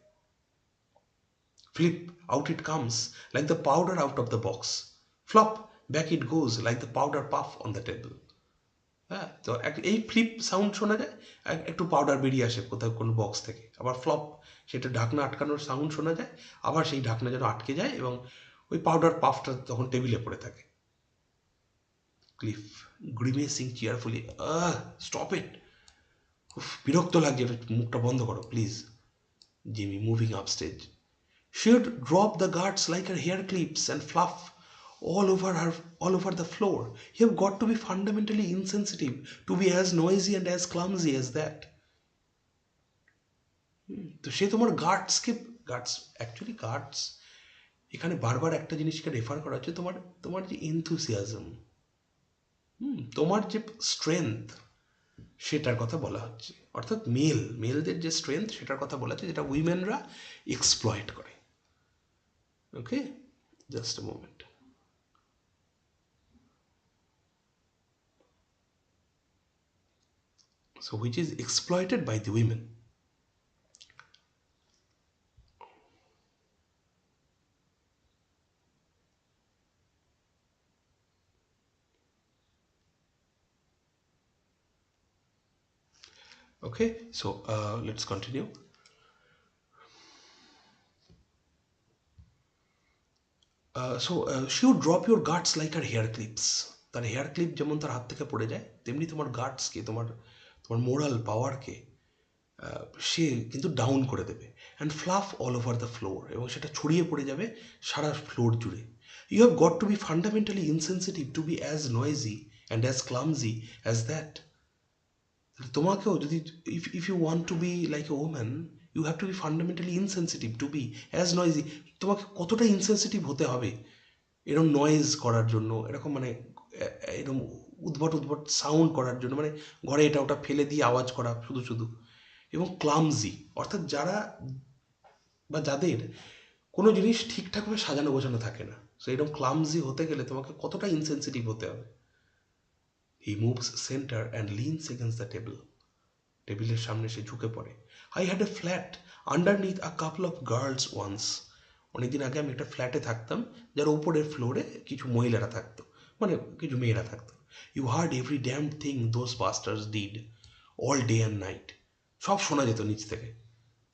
Flip out it comes like the powder out of the box, flop back it goes like the powder puff on the table. হ্যাঁ, তো এই ফ্লিপ সাউন্ড শোনা যায়, একটু পাউডার বেরিয়ে আসে কোথাও কোনো বক্স থেকে, আবার ফ্লপ সেটা ঢাকনা আটকানোর সাউন্ড শোনা যায়, আবার সেই ঢাকনা যেন আটকে যায় এবং ওই পাউডার পাফটা তখন টেবিলে পড়ে থাকে। ক্লিফ গ্রিমেসিং চিয়ারফুলি, স্টপ ইট, বিরক্ত লাগছে, মুখটা বন্ধ করো please. Jimmy moving upstage, she would drop the guards like her hair clips and fluff all over the floor. You have got to be fundamentally insensitive to be as noisy and as clumsy as that. তো সে তোমার guards actually guards এখানে বারবার একটা জিনিসকে refer করা হচ্ছে, তোমার তোমার যে এনথুসিয়াজম, তোমার যে স্ট্রেংথ সেটার কথা বলা হচ্ছে, অর্থাৎ মেলদের যে স্ট্রেংথ সেটার কথা বলা হচ্ছে, যেটা উইমেনরা এক্সপ্লয়েট করে। Okay, just a moment. So which is exploited by the women. Okay, so let's continue. She would drop your guards like her hair clips. তার হেয়ার ক্লিপ যেমন তার হাত থেকে পড়ে যায়, তেমনি তোমার গার্ডসকে, তোমার তোমার মোরাল পাওয়ারকে সে কিন্তু ডাউন করে দেবে। And fluff all over the floor, এবং সেটা ছড়িয়ে পড়ে যাবে সারা ফ্লোর জুড়ে। You have got to be fundamentally insensitive to be as noisy and as clumsy as that. তোমাকেও যদি if you want to be like a woman, you have to be fundamentally insensitive to be as noisy. তোমাকে কতটা insensitive হতে হবে এরকম noise করার জন্য, এরকম মানে এরকম উদ্ভট সাউন্ড করার জন্য, মানে ঘরে এটা ওটা ফেলে দিয়ে আওয়াজ করা শুধু শুধু, এবং ক্লামজি অর্থাৎ যারা বা যাদের কোনো জিনিস ঠিকঠাকভাবে সাজানো গোছানো থাকে না, সো এরকম ক্লামজি হতে গেলে তোমাকে কতটা ইনসেন্সিটিভ হতে হবে। He moves centre and leans against the table, টেবিলের সামনে সে ঝুঁকে পড়ে। I had a flat underneath a couple of girls once, অনেকদিন আগে আমি একটা ফ্ল্যাটে থাকতাম যার উপরের ফ্লোরে কিছু মহিলারা থাকতো, মানে কিছু মেয়েরা থাকতো। You heard every damn thing those bastards did all day and night, সব শোনা যেত নিচ থেকে,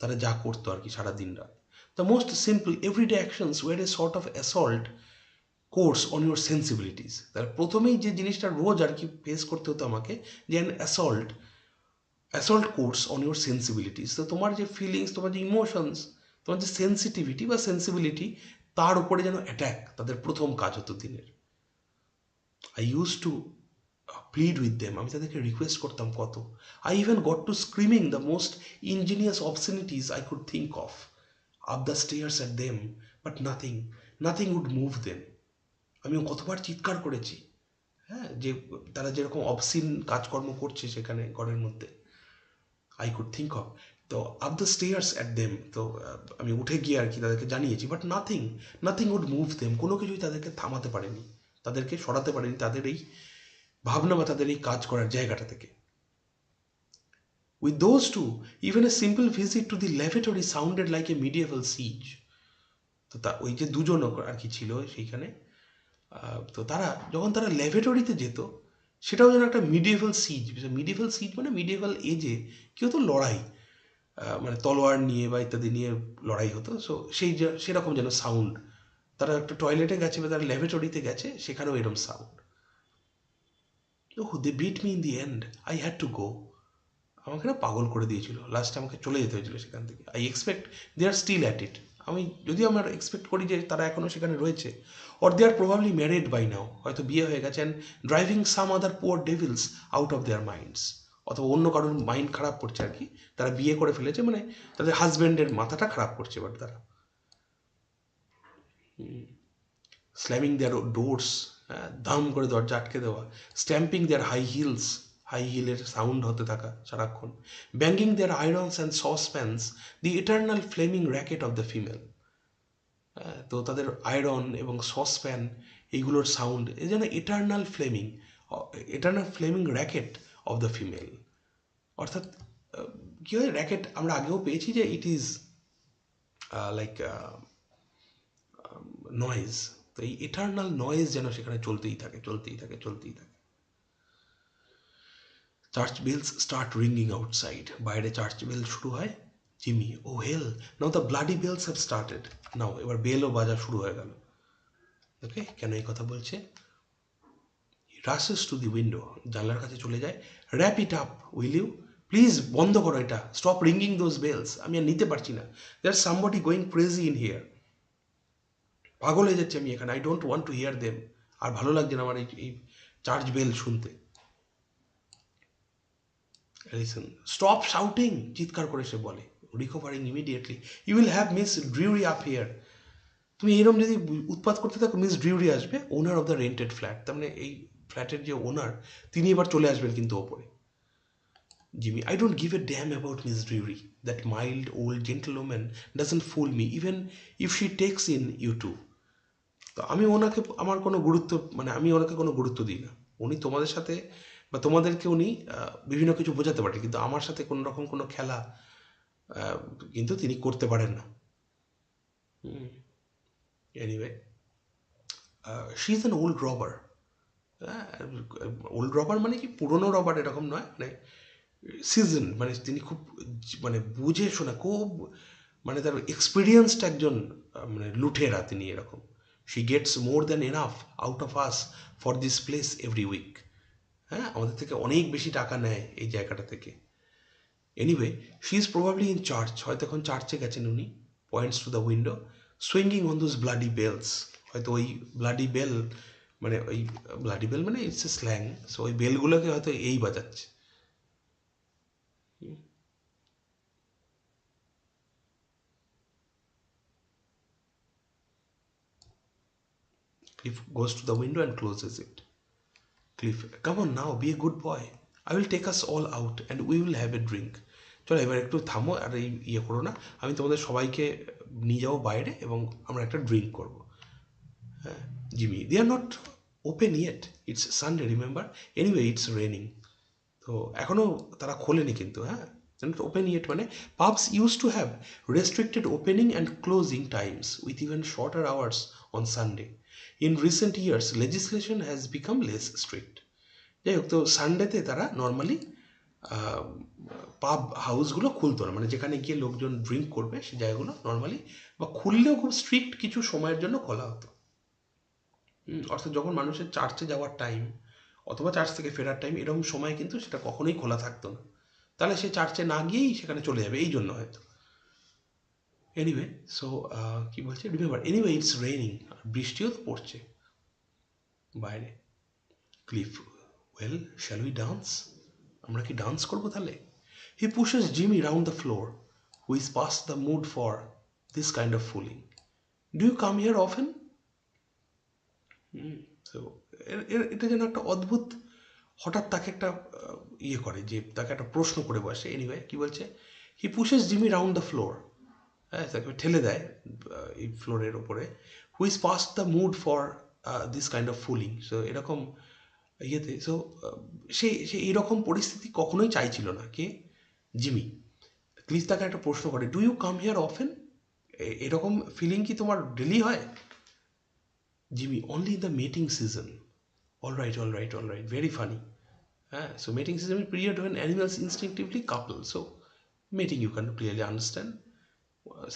তারা যা করতো আর কি সারা দিন রাত। The most simple everyday actions were a sort of assault course on your sensibilities. তার প্রথমেই যে জিনিসটা রোজ আর কি ফেস করতে হতো আমাকে, যে an assault course on your সেন্সিবিলিটিস। তো তোমার যে ফিলিংস, তোমার যে ইমোশনস, তোমার যে সেন্সিটিভিটি বা সেন্সিবিলিটি, তার উপরে যেন অ্যাট্যাক তাদের প্রথম কাজ হতো দিনের। I use to plead with them, আমি তাদেরকে রিকোয়েস্ট করতাম কত। I even got to screaming the most ingenious obscenities I could think of up the stairs at them, but nothing would move them. আমিও কতবার চিৎকার করেছি, হ্যাঁ, যে তারা যেরকম অবসিন কাজকর্ম করছে সেখানে ঘরের মধ্যে, আই কুড থিঙ্ক অফ, তো up the stairs at them, তো আমি উঠে গিয়ে আর কি তাদেরকে জানিয়েছি, but nothing would move them, কোনো কিছুই তাদেরকে থামাতে পারেনি, তাদেরকে সরাতে পারেনি তাদের এই ভাবনা বা তাদের এই কাজ করার জায়গাটা থেকে। With those two, even a simple visit to the lavatory sounded like a medieval siege. তো ওই যে দুজন আর কি ছিল সেইখানে, তো যখন তারা ল্যাবরেটরিতে যেত, সেটাও যেন একটা মিডিয়েভাল সিজ। মিডিয়েভাল সিজ মানে মিডিয়েভাল এজে কি হতো, লড়াই, মানে তলোয়ার নিয়ে বা ইত্যাদি নিয়ে লড়াই হতো। সো সেরকম যেন সাউন্ড। তারা একটা টয়লেটে গেছে বা তারা ল্যাবরেটরিতে গেছে, সেখানেও এরকম sound. They beat me in the end, I had to go. আমাকে না পাগল করে দিয়েছিল, লাস্টে আমাকে চলে যেতে হয়েছিল সেখান থেকে। I expect they are still at it. যদিও আমরা এক্সপেক্ট করি যে তারা এখনও সেখানে রয়েছে, or they are probably married by now, হয়তো বিয়ে হয়ে গেছে, and driving some other poor devils out of their minds. অথবা অন্য কারোর মাইন্ড খারাপ করছে আর কি, তারা বিয়ে করে ফেলেছে, মানে তাদের হাজব্যান্ডের মাথাটা খারাপ করছে এবার তারা। স্ল্যামিং দেয়ার ডোরস, দাম করে দরজা আটকে দেওয়া, স্ট্যাম্পিং দেয়ার হাই হিলের সাউন্ড হতে থাকা সারাক্ষণ, banging their irons and saucepans, the eternal flaming racket of the female. তো তাদের আয়রন এবং সসপ্যান এইগুলোর সাউন্ড এই যেন eternal flaming racket of the female. অর্থাৎ কী হয়, র্যাকেট আমরা আগেও পেয়েছি যে ইট ইজ লাইক নয়েজ। তো এই ইটার্নাল নয়েজ যেন সেখানে চলতেই থাকে। Church bells start ringing outside, বাইরে চার্চ বেল শুরু হয়। Jimmy, oh hell, now the bloody bells have started. Now এবার বেলও বাজা শুরু হয়ে গেল। ওকে, কেন এই কথা বলছে? রাশেস টু দি উইন্ডো, জানলার কাছে চলে যায়। Wrap it up will you, please বন্ধ করো এটা, স্টপ রিঙ্গিং দোজ বেলস, আমি আর নিতে পারছি না। There somebody going crazy in here, পাগল হয়ে যাচ্ছে আমি এখানে। I don't want to hear them, আর ভালো লাগছে না আমার এই চার্চ বেল শুনতে। লিসন, স্টপ শাউটিং, চিৎকার করে সে বলে। Recovering immediately, you will have Miss Drury up here. তুমি এরকম যদি উৎপাত করতে থাকো, মিস ড্রিউরি আসবে, owner of the rented flat, তার মানে এই ফ্ল্যাটের যে ওনার, তিনি এবার চলে আসবেন কিন্তু ওপরে। Jimmy, I don't give a damn about Miss Drury. That mild old gentlewoman doesn't fool me, even if she takes in you two. তো আমি ওনাকে আমার কোনো গুরুত্ব, মানে আমি ওনাকে কোনো গুরুত্ব দিই না। উনি তোমাদের সাথে বা তোমাদেরকে উনি বিভিন্ন কিছু বোঝাতে পারে, কিন্তু আমার সাথে কোনো রকম কোনো খেলা কিন্তু তিনি করতে পারেন না। Anyway, she is an old rubber. Old rubber মানে কি পুরনো রবার এরকম নয়, মানে সিজন, মানে তিনি খুব মানে বুঝে শোনা, খুব মানে তার এক্সপিরিয়েন্সড একজন মানে লুঠেরা তিনি এরকম। She gets more than enough out of us for this place every week. হ্যাঁ, আমাদের থেকে অনেক বেশি টাকা নেয় এই জায়গাটা থেকে। Anyway, she is probably in church, হয়তো এখন চার্চে গেছেন উনি। Points to the window, swinging on those bloody bells, হয়তো ওই ব্লাডি বেল, মানে ওই ব্লাডি বেল মানে ইটস এ স্ল্যাং, সো ওই বেলগুলোকে হয়তো এই বাজাচ্ছে। Cliff goes to the window and closes it. Cliff, come on now, be a good boy. I will take us all out and we will have a drink. চলো এবার একটু থামো আর এই ইয়ে করো না, আমি তোমাদের সবাইকে নিয়ে যাবো বাইরে এবং আমরা একটা ড্রিঙ্ক করবো। হ্যাঁ, Jimmy, they are not open yet, it's Sunday remember, anyway it's raining. তো এখনও তারা খোলেনি কিন্তু। হ্যাঁ, ওপেন ইয়েট মানে pubs use to have restricted opening and closing times with even shorter hours on Sunday. In recent years legislation has become less strict. যাই হোক, তো সানডেতে তারা নর্মালি পাব হাউসগুলো খুলতো না, মানে যেখানে গিয়ে লোকজন ড্রিঙ্ক করবে সেই জায়গাগুলো নর্মালি, বা খুললেও খুব স্ট্রিক্ট কিছু সময়ের জন্য খোলা হতো। অর্থাৎ যখন মানুষের চার্চে যাওয়ার টাইম অথবা চার্চ থেকে ফেরার টাইম, এরকম সময় কিন্তু সেটা কখনোই খোলা থাকতো না। তাহলে সে চার্চে না গিয়েই সেখানে চলে যাবে, এই জন্য হয়তো। এনিওয়ে, সো কি বলছে, রিমেম্বার, এনিওয়ে ইটস রেইনিং, বৃষ্টিও তো পড়ছে বাইরে। Cliff, well shall we dance, আমরা কি ডান্স করবো তাহলে? He pushes Jimmy round the floor, who is past the mood for this kind of fooling. Do you come here often? তো এটা যেন একটা অদ্ভুত, হঠাৎ তাকে একটা ইয়ে করে, যে তাকে একটা প্রশ্ন করে বসে। এনিওয়ে, কি বলছে, he pushes Jimmy round the floor, হ্যাঁ, তাকে ঠেলে দেয় এই ফ্লোরের ওপরে। Who's past the mood for this kind of fooling. So এরকম ইয়েতে, সো সে সে এইরকম পরিস্থিতি কখনোই চাইছিল না। কে? জিমি, ক্লিফ তাকে একটা প্রশ্ন করে, do you come here often? এরকম ফিলিং কি তোমার ডেলি হয়? Jimmy, only in the mating season. All right, very funny. So mating season is a period when animals instinctively couple. So mating, you can clearly understand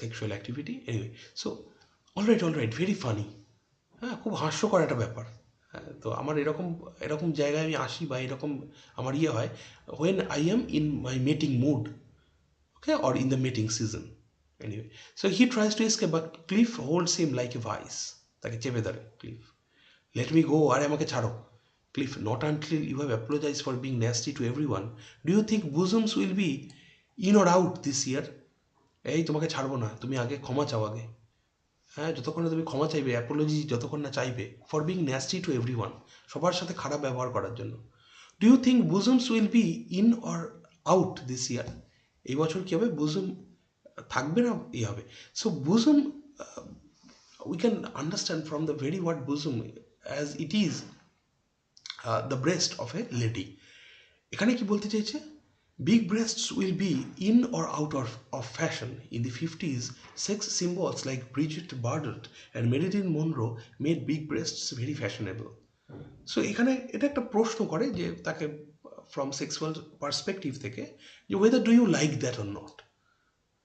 sexual activity. Anyway, so all right, very funny. হ্যাঁ, খুব হাস্যকর একটা ব্যাপার। হ্যাঁ, তো আমার এরকম এরকম জায়গায় আমি আসি বা এরকম আমার ইয়ে হয় when I am in my mating mood, okay, or in the mating season. Anyway, so he tries to escape, but Cliff holds him like a vice. তাকে চেপে ধরে ক্লিফ। Let me go, আরে আমাকে ছাড়ো। Cliff, not until you have apologized for being nasty to everyone. Do you think bosoms will be in or out this year? এই তোমাকে ছাড়বো না, তুমি আগে ক্ষমা চাও আগে। হ্যাঁ, যতক্ষণ না তুমি ক্ষমা চাইবে, অ্যাপোলজি যতক্ষণ না চাইবে, for being nasty to everyone, সবার সাথে খারাপ ব্যবহার করার জন্য। Do you think bosoms will be in or out this year? এই বছর কী হবে, বুজুম থাকবে না ই হবে? So bosom, we can understand from the very word bosom as it is the breast of a lady. এখানে কি বলতে চাইছে? Big breasts will be in or out of fashion. In the 50s, sex symbols like Bridget Bardot and Marilyn Monroe made big breasts very fashionable. So এখানে এটা একটা প্রশ্ন করে যে তাকে from sexual perspective থেকে, যে whether do you like that or not.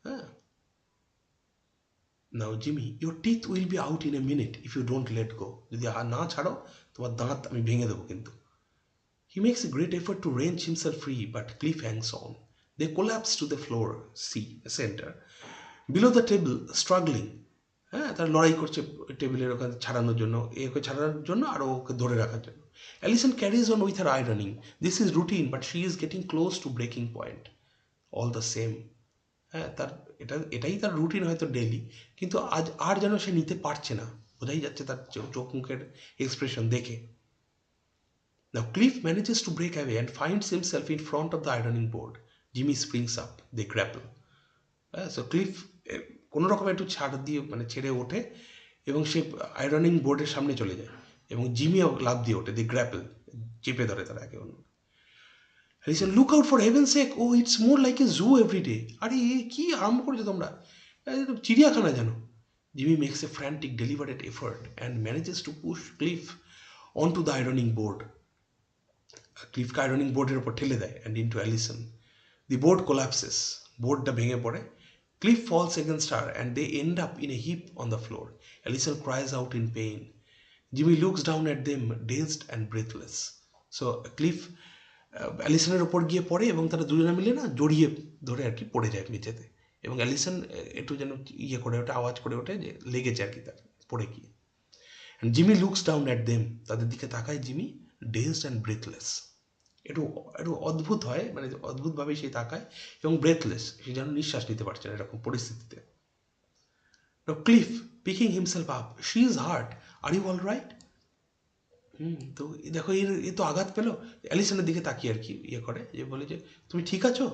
হ্যাঁ, now Jimmy, your teeth will be out in a minute if you don't let go. যদি না ছাড়ো তোমার দাঁত আমি ভেঙে দেবো কিন্তু। He makes a great effort to wrench himself free, but Cliff hangs on. They collapse to the floor, center. Below the table, struggling. হ্যাঁ, তারা লড়াই করছে টেবিলের ওখানে ছাড়ানোর জন্য, একে ছাড়ানোর জন্য আর ওকে ধরে রাখার জন্য। Alison carries on with her ironing. This is routine, but she is getting close to breaking point all the same. হ্যাঁ, তার এটাই তার রুটিন হয়তো ডেলি, কিন্তু আজ আর যেন সে নিতে পারছে না, বোঝাই যাচ্ছে তার চোখ মুখের এক্সপ্রেশন দেখে। Now Cliff manages to break away and finds himself in front of the ironing board. Jimmy springs up. They grapple. So Cliff কোনো রকম একটু ছাড় দিয়ে মানে ছেড়ে ওঠে এবং সে আয়রনিং বোর্ডের সামনে চলে যায় এবং জিমিও লাফ দিয়ে ওঠে। দে গ্র্যাপল, চেপে ধরে তারা একে অন্য। He said, look out for heaven's sake, oh it's more like a zoo every day. আরে কি আরম্ভ করেছো তোমরা, চিড়িয়াখানা জানো। Jimmy makes a frantic deliberate effort and manages to push Cliff onto the ironing board. ক্লিফকে আয়রনিং বোর্ডের ওপর ঠেলে দেয় and into Allison. The board collapses, বোর্ডটা ভেঙে পড়ে। Cliff falls against her and they end up in a heap on the floor. Allison cries out in pain. Jimmy looks down at them dazed and breathless. So Cliff অ্যালিসনের ওপর গিয়ে পড়ে এবং তারা দুজনে মিলে না জড়িয়ে ধরে আর কি পড়ে যায় মেঝেতে, এবং অ্যালিসন একটু যেন ইয়ে করে ওঠে, আওয়াজ করে ওঠে যে লেগেছে আর কি তার পড়ে গিয়ে। And Jimmy looks down at them, তাদের দিকে তাকায় জিমি, ডেজড অ্যান্ড ব্রেথলেস। একটু একটু অদ্ভুত হয়, মানে অদ্ভুতভাবে সে তাকায় এবং ব্রেথলেস, সে যেন নিঃশ্বাস নিতে পারছে না এরকম পরিস্থিতিতে। Cliff picking himself up, she is hurt, are you all right? তো দেখো এ তো আঘাত পেল। অ্যালিসনের দিকে তাকিয়ে আর কি ইয়ে করে, যে বলে যে তুমি ঠিক আছো?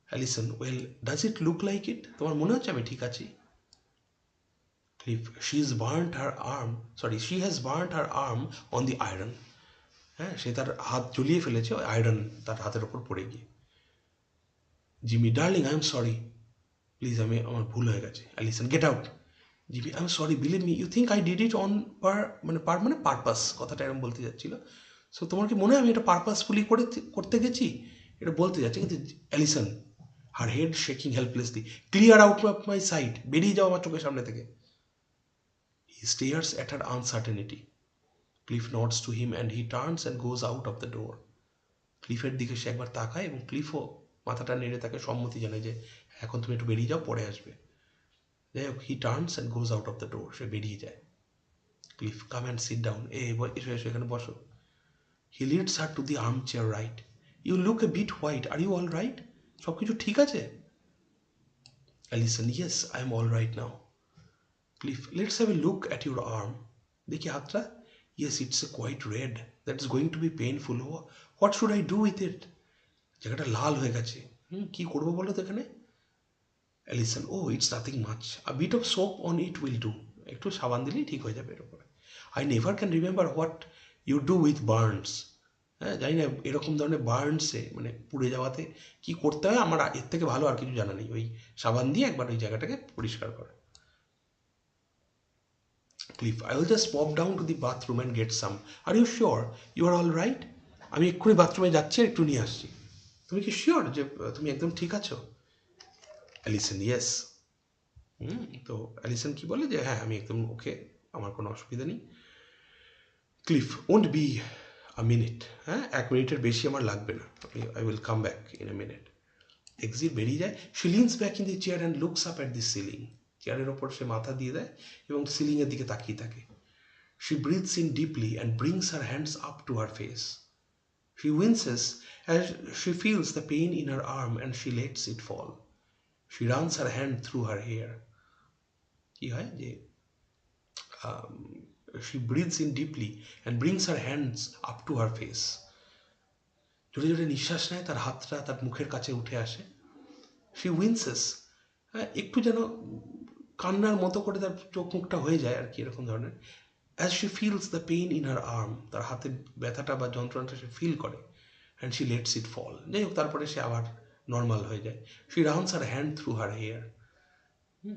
Alison, well does it look like it? তোমার মনে হচ্ছে আমি ঠিক আছি? Cliff, she has burned her arm on the iron. হ্যাঁ, সে তার হাত জ্বলিয়ে ফেলেছে ওই আয়রন তার হাতের ওপর পড়ে গিয়ে। Jimmy, darling I am sorry, please আমার ভুল হয়ে গেছে। Alison, get out. Jimmy, I am sorry, believe me, you think I did it on purpose, কথাটা এরকম বলতে যাচ্ছিল। সো তোমার কি মনে হয় আমি এটা পারপাসফুলি করতে গেছি, এটা বলতে যাচ্ছে। কিন্তু Allison, her head shaking helplessly, clear out of my sight, বেরিয়ে যাও আমার চোখের সামনে থেকে। He stares at her uncertainty. Cliff nods to him and he turns and goes out of the door. ক্লিফের দিকে সে একবার তাকায় এবং ক্লিফও মাথাটা নেড়ে তাকে সম্মতি জানায় যে এখন তুমি একটু বেরিয়ে যাও, পরে আসবে। যাই হোক, he turns and goes out of the door, সে বেরিয়ে যায়। Cliff, come and sit down, এসো এখানে বসো। He leads her to the armchair right. You look a bit white, are you all right? সব কিছু ঠিক আছে? Allison, yes I am all right now. Cliff, let's have a look at your arm. দেখি হাতটা। Yes, it's a quite red, that is going to B painful. What should I do with it? জায়গাটা লাল হয়ে গেছে। কি করবো বলো তো এখানে? Alison, oh it's nothing much, a bit of soap on it will do. একটু সাবান দিলেই ঠিক হয়ে যাবে এর উপরে। I never can remember what you do with burns. হ্যাঁ, জানি না এরকম ধরনের বার্নসে মানে পুড়ে যাওয়াতে কি করতে হয়, আমার এর থেকে ভালো আর কিছু জানা নেই। ওই সাবান দিয়ে একবার ওই জায়গাটাকে পরিষ্কার করা। Cliff, I will just pop down to the bathroom and get some. Are you sure you are all right? আমি এক্ষুনি বাথরুমে যাচ্ছি আর একটু নিয়ে আসছি। তুমি কি শিওর যে তুমি একদম ঠিক আছো? Allison, yes. তো অ্যালিসন কি বলে যে হ্যাঁ আমি একদম ওকে, আমার কোনো অসুবিধা নেই। Cliff, won't be a minute, হ্যাঁ 1 মিনিটের বেশি আমার লাগবে না, I will come back in a minute. Exit বেরিয়ে যায়। She leans back in the chair and looks up at the ceiling. চেয়ারের ওপর সে মাথা দিয়ে দেয় এবং সিলিংয়ের দিকে তাকিয়ে থাকে। She breathes in deeply and brings her hands up to her face. She winces as she feels the pain in her arm and she lets it fall. She runs her hand through her hair. কি হয় যে she breathes in deeply and brings her hands up to her face. জোরে জোরে নিঃশ্বাস নেয়, তার হাতটা তার মুখের কাছে উঠে আসে। She winces, একটু যেন কান্নার মতো করে তার চোখ মুখটা হয়ে যায় আর কি, এরকম ধরনের। As she feels the pain in her arm, তার হাতের ব্যথাটা বা যন্ত্রণাটা সে ফিল করে, and she lets it fall. যাই হোক, তারপরে সে আবার নর্মাল হয়ে যায়। She runs her hand through her hair.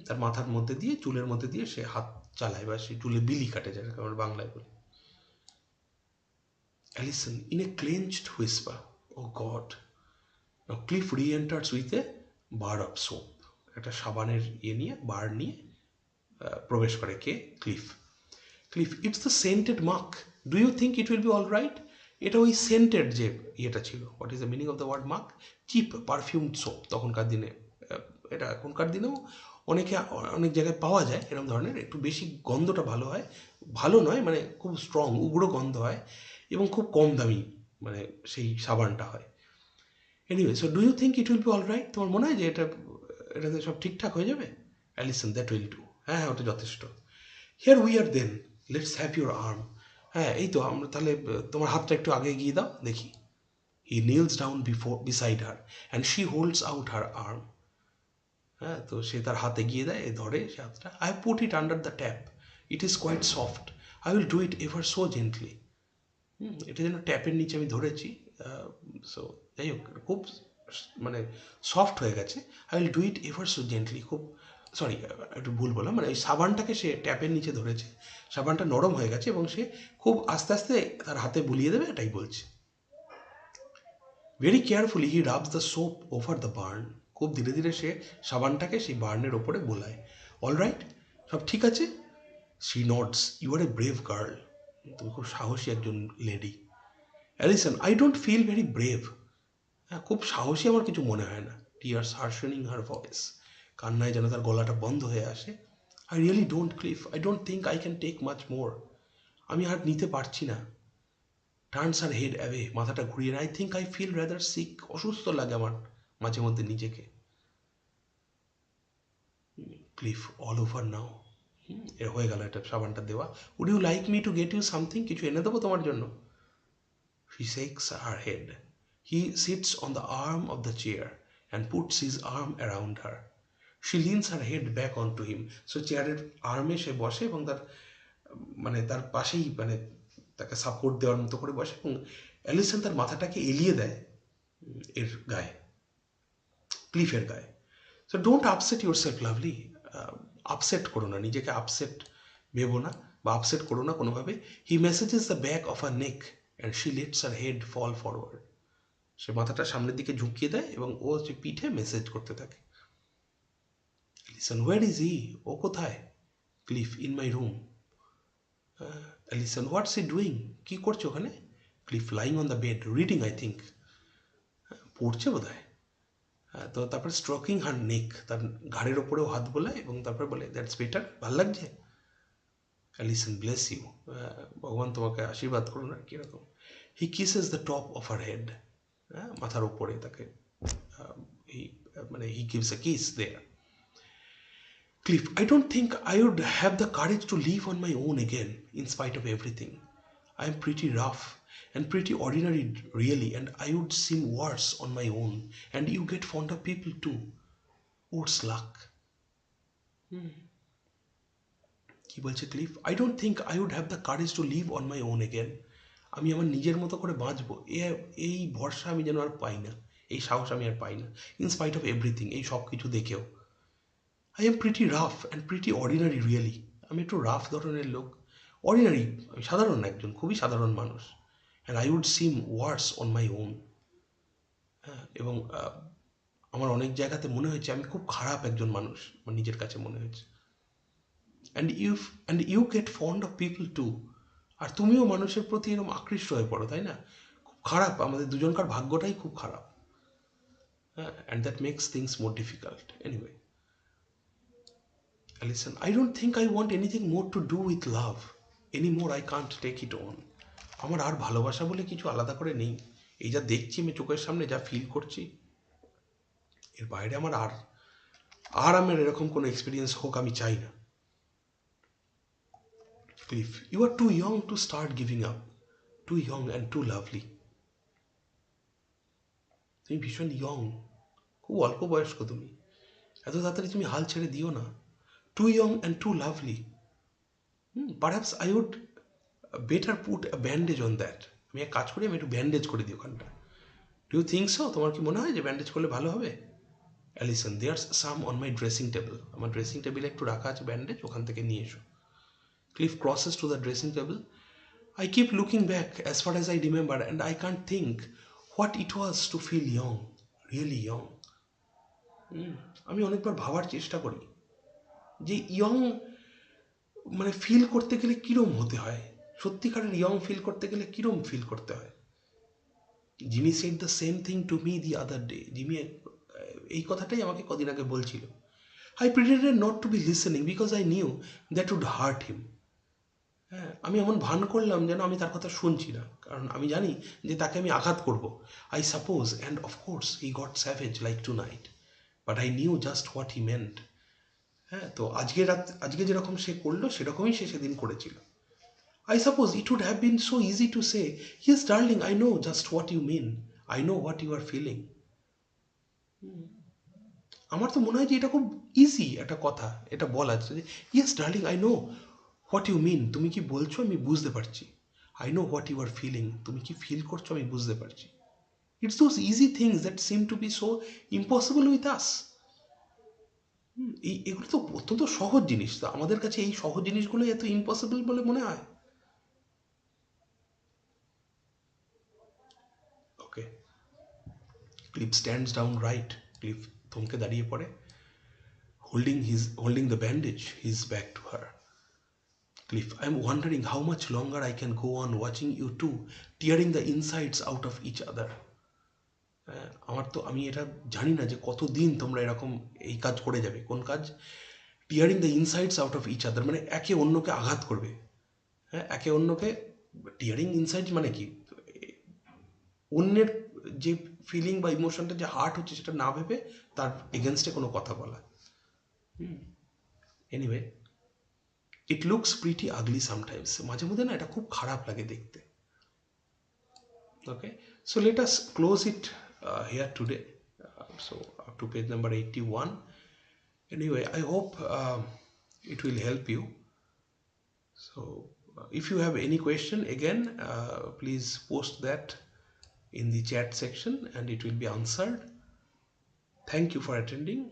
তার মাথার মধ্যে দিয়ে, চুলের মধ্যে দিয়ে সে হাত চালায় বা সে চুলে বিলি কাটে, যেটাকে আমরা বাংলায় বলি। Allison, in a clenched whisper, oh God. Now Cliff re-enters with a bar of soap. একটা সাবানের নিয়ে, বার নিয়ে প্রবেশ করে কে? Cliff. Cliff, it's the scented muck, do you think it will be all right? এটা ওই সেন্টেড যে ইয়েটা ছিল। What is the meaning of the word muck? Cheap perfumed soap. তখনকার দিনে, এটা এখনকার দিনেও অনেক জায়গায় পাওয়া যায় এরকম ধরনের, একটু বেশি গন্ধটা ভালো হয়, ভালো নয় মানে খুব স্ট্রং উগ্র গন্ধ হয় এবং খুব কম দামি মানে সেই সাবানটা হয়। Anyway, so do you think it will be all right? তোমার মনে হয় যে এটাতে সব ঠিকঠাক হয়ে যাবে? Alison, that will do. হ্যাঁ হ্যাঁ, ওটা যথেষ্ট। Here we are then, let's have your arm. হ্যাঁ এই তো, আমরা তাহলে তোমার হাতটা একটু আগে এগিয়ে দাও দেখি। He kneels down beside her and she holds out her arm. হ্যাঁ, তো সে তার হাত এগিয়ে দেয়, ধরে সে হাতটা। I have put it under the tap, it is quite soft, I will do it ever so gently. এটা যেন ট্যাপের নিচে আমি ধরেছি। সো যাই হোক, খুব মানে সফট হয়ে গেছে। I will do it ever so gently, খুব সরি একটু ভুল বললাম, মানে ওই সাবানটাকে সে ট্যাপের নিচে ধরেছে, সাবানটা নরম হয়ে গেছে এবং সে খুব আস্তে আস্তে তার হাতে বুলিয়ে দেবে, এটাই বলছে। Very carefully he rubs the soap over the burn. খুব ধীরে ধীরে সে সাবানটাকে সেই বার্নের ওপরে বোলায়। অল রাইট, সব ঠিক আছে? She nods, you are a brave girl, তুমি খুব সাহসী একজন lady. Alison, I don't feel very brave. হ্যাঁ, খুব সাহসী আমার কিছু মনে হয় না। টিয়ার্স হার্শনিং হার ভয়েস, কান্নায় যেন তার গলাটা বন্ধ হয়ে আসে। I really don't Cliff, I don't think I can take much more. আমি আর নিতে পারছি না। টার্নস আর হেড অ্যাওয়ে, মাথাটা ঘুরিয়ে নেয়। I think I feel rather sick, অসুস্থ লাগে আমার মাঝে মধ্যে নিজেকে। Cliff, all over now. এ হয়ে গেল এটা সাবানটা দেওয়া। Would you like me to get you something, কিছু এনে দেবো তোমার জন্য? She shakes her head. He sits on the arm of the chair and puts his arm around her. She leans her head back onto him. So চেয়ারের আর্মে সে বসে এবং তার মানে তার পাশেই মানে তাকে সাপোর্ট দেওয়ার মতো করে বসে এবং অ্যালিসন তার মাথাটাকে এলিয়ে দেয় এর গায়ে, ক্লিফের গায়ে। So don't upset your self lovely, upset করো না নিজেকে, আপসেট ভেবো না বা আপসেট করো না কোনোভাবে। He massages the back of her neck and she lets her head fall forward. সে মাথাটা সামনের দিকে ঝুঁকিয়ে দেয় এবং ও যে পিঠে মেসেজ করতে থাকে। Listen, where is he? ও কোথায়? Cliff, in my room. Listen, what's he doing? কী করছে ওখানে? Cliff, lying on the bed reading I think, পড়ছে বোধ হয়। তো তারপরে স্ট্রোকিং হার নেক, তার ঘাড়ের ওপরেও হাত বোলায় এবং তারপরে বলে দ্যাটস বেটার, ভাল লাগছে? লিসন, ব্লেস ইউ, ভগবান তোমাকে আশীর্বাদ করুন আর কীরকম। He kisses the top of her head, মাথার ওপরে তাকে মানে he gives a kiss there. Cliff, I don't think I would have the courage to live on my own again in spite of everything. I am pretty rough and pretty ordinary really, and I would seem worse on my own, and you get fond of people too. Worse luck. কি বলছে cliff? I don't think I would have the courage to live on my own again. আমি আমার নিজের মতো করে বাঁচবো, এই ভরসা আমি যেন আর পাই না, এই সাহস আমি আর পাই না, ইনস্পাইট অফ এভরিথিং, এই সব কিছু দেখেও। I am pretty rough and pretty ordinary really. আমি একটু রাফ ধরনের লোক, অর্ডিনারি, আমি সাধারণ একজন, খুবই সাধারণ মানুষ। And I would seem worse on my own. হ্যাঁ, এবং আমার অনেক জায়গাতে মনে হয়েছে আমি খুব খারাপ একজন মানুষ, আমার নিজের কাছে মনে হয়েছে। And you get fond of people too. আর তুমিও মানুষের প্রতি এরকম আকৃষ্ট হয়ে পড়ো, তাই না? খুব খারাপ, আমাদের দুজনকার ভাগ্যটাই খুব খারাপ। হ্যাঁ, and that makes things more difficult. Anyway, listen, I don't think I want anything more to do with love. Anymore, I can't take it on. আমার আর ভালোবাসা বলে কিছু আলাদা করে নেই। এই যা দেখছি আমি চোখের সামনে, যা ফিল করছি, এর বাইরে আমার আমার এরকম কোনো এক্সপিরিয়েন্স হোক আমি চাই না। Cliff, you are too young to start giving up, too young and too lovely. তুমি ভীষণ ইয়ং, খুব অল্প বয়স্ক তুমি, এত তাড়াতাড়ি তুমি হাল ছেড়ে দিও না। Too young and too lovely. Perhaps I would better put a bandage on that. আমি এক কাজ করি, আমি একটু ব্যান্ডেজ করে দিই ওখানটা। Do you think so? তোমার কি মনে হয় যে ব্যান্ডেজ করলে ভালো হবে? Alison, there's some on my dressing table. আমার ড্রেসিং টেবিলে একটু রাখা আছে ব্যান্ডেজ, ওখান থেকে নিয়ে এসো। Cliff crosses to the dressing table. I keep looking back as far as I remember, and I can't think what it was to feel young, really young. আমি অনেকবার ভাবার চেষ্টা করি যে ইয়ং মানে ফিল করতে গেলে কিরম হতে হয়, সত্যিকারের ইয়ং ফিল করতে গেলে কিরম ফিল করতে হয়। Jimmy said the same thing to me the other day. Jimmy এই কথাটাই আমাকে কদিন আগে বলছিল। I pretended not to be listening because I knew that would hurt him. হ্যাঁ, আমি এমন ভান করলাম যেন আমি তার কথা শুনছি না, কারণ আমি জানি যে তাকে আমি আঘাত করব। I suppose, and of course he got savage like to night, but I knew just what he meant. হ্যাঁ, তো আজকে যেরকম সে করলো সেরকমই সে সেদিন করেছিল। I suppose it would have been so easy to say, yes darling, I know just what you mean, I know what you are feeling. আমার তো মনে হয় যে এটা খুব ইজি একটা কথা, এটা বলা যে yes darling, I know what you mean, তুমি কি বলছো আমি বুঝতে পারছি। I know what you are feeling, তুমি কি ফিল করছো আমি বুঝতে পারছি। It's those easy things that seem to be so impossible with us. এগুলো তো অত্যন্ত সহজ জিনিস, তো আমাদের কাছে এই সহজ জিনিসগুলো এত ইম্পসিবল বলে মনে হয়। Okay, Cliff stands down right. Cliff থমকে দাঁড়িয়ে পড়ে, holding the bandage, his back to her. Cliff, I'm wondering how much longer I can go on watching you two tearing the insides out of each other. আমি এটা জানি না যে কতদিন তোমরা এরকম এই কাজ করে যাবে। কোন কাজ? Tearing the insides out of each other, মানে একে অন্যকে আঘাত করবে। হ্যাঁ, একে অন্যকে, টিয়ারিং ইনসাইডস মানে কি? অন্যের যে ফিলিং বা ইমোশনটা যে হার্ট হচ্ছে সেটা না ভেবে তার এগেনস্টে কোনো কথা বলা। Anyway, it looks pretty ugly sometimes. মাঝে মধ্যে না এটা খুব খারাপ লাগে দেখতে। Okay, so let us close it here today. So up to page number 81. Anyway, I hope it will help you. So if you have any question, again, please post that in the chat section and it will be answered. Thank you for attending.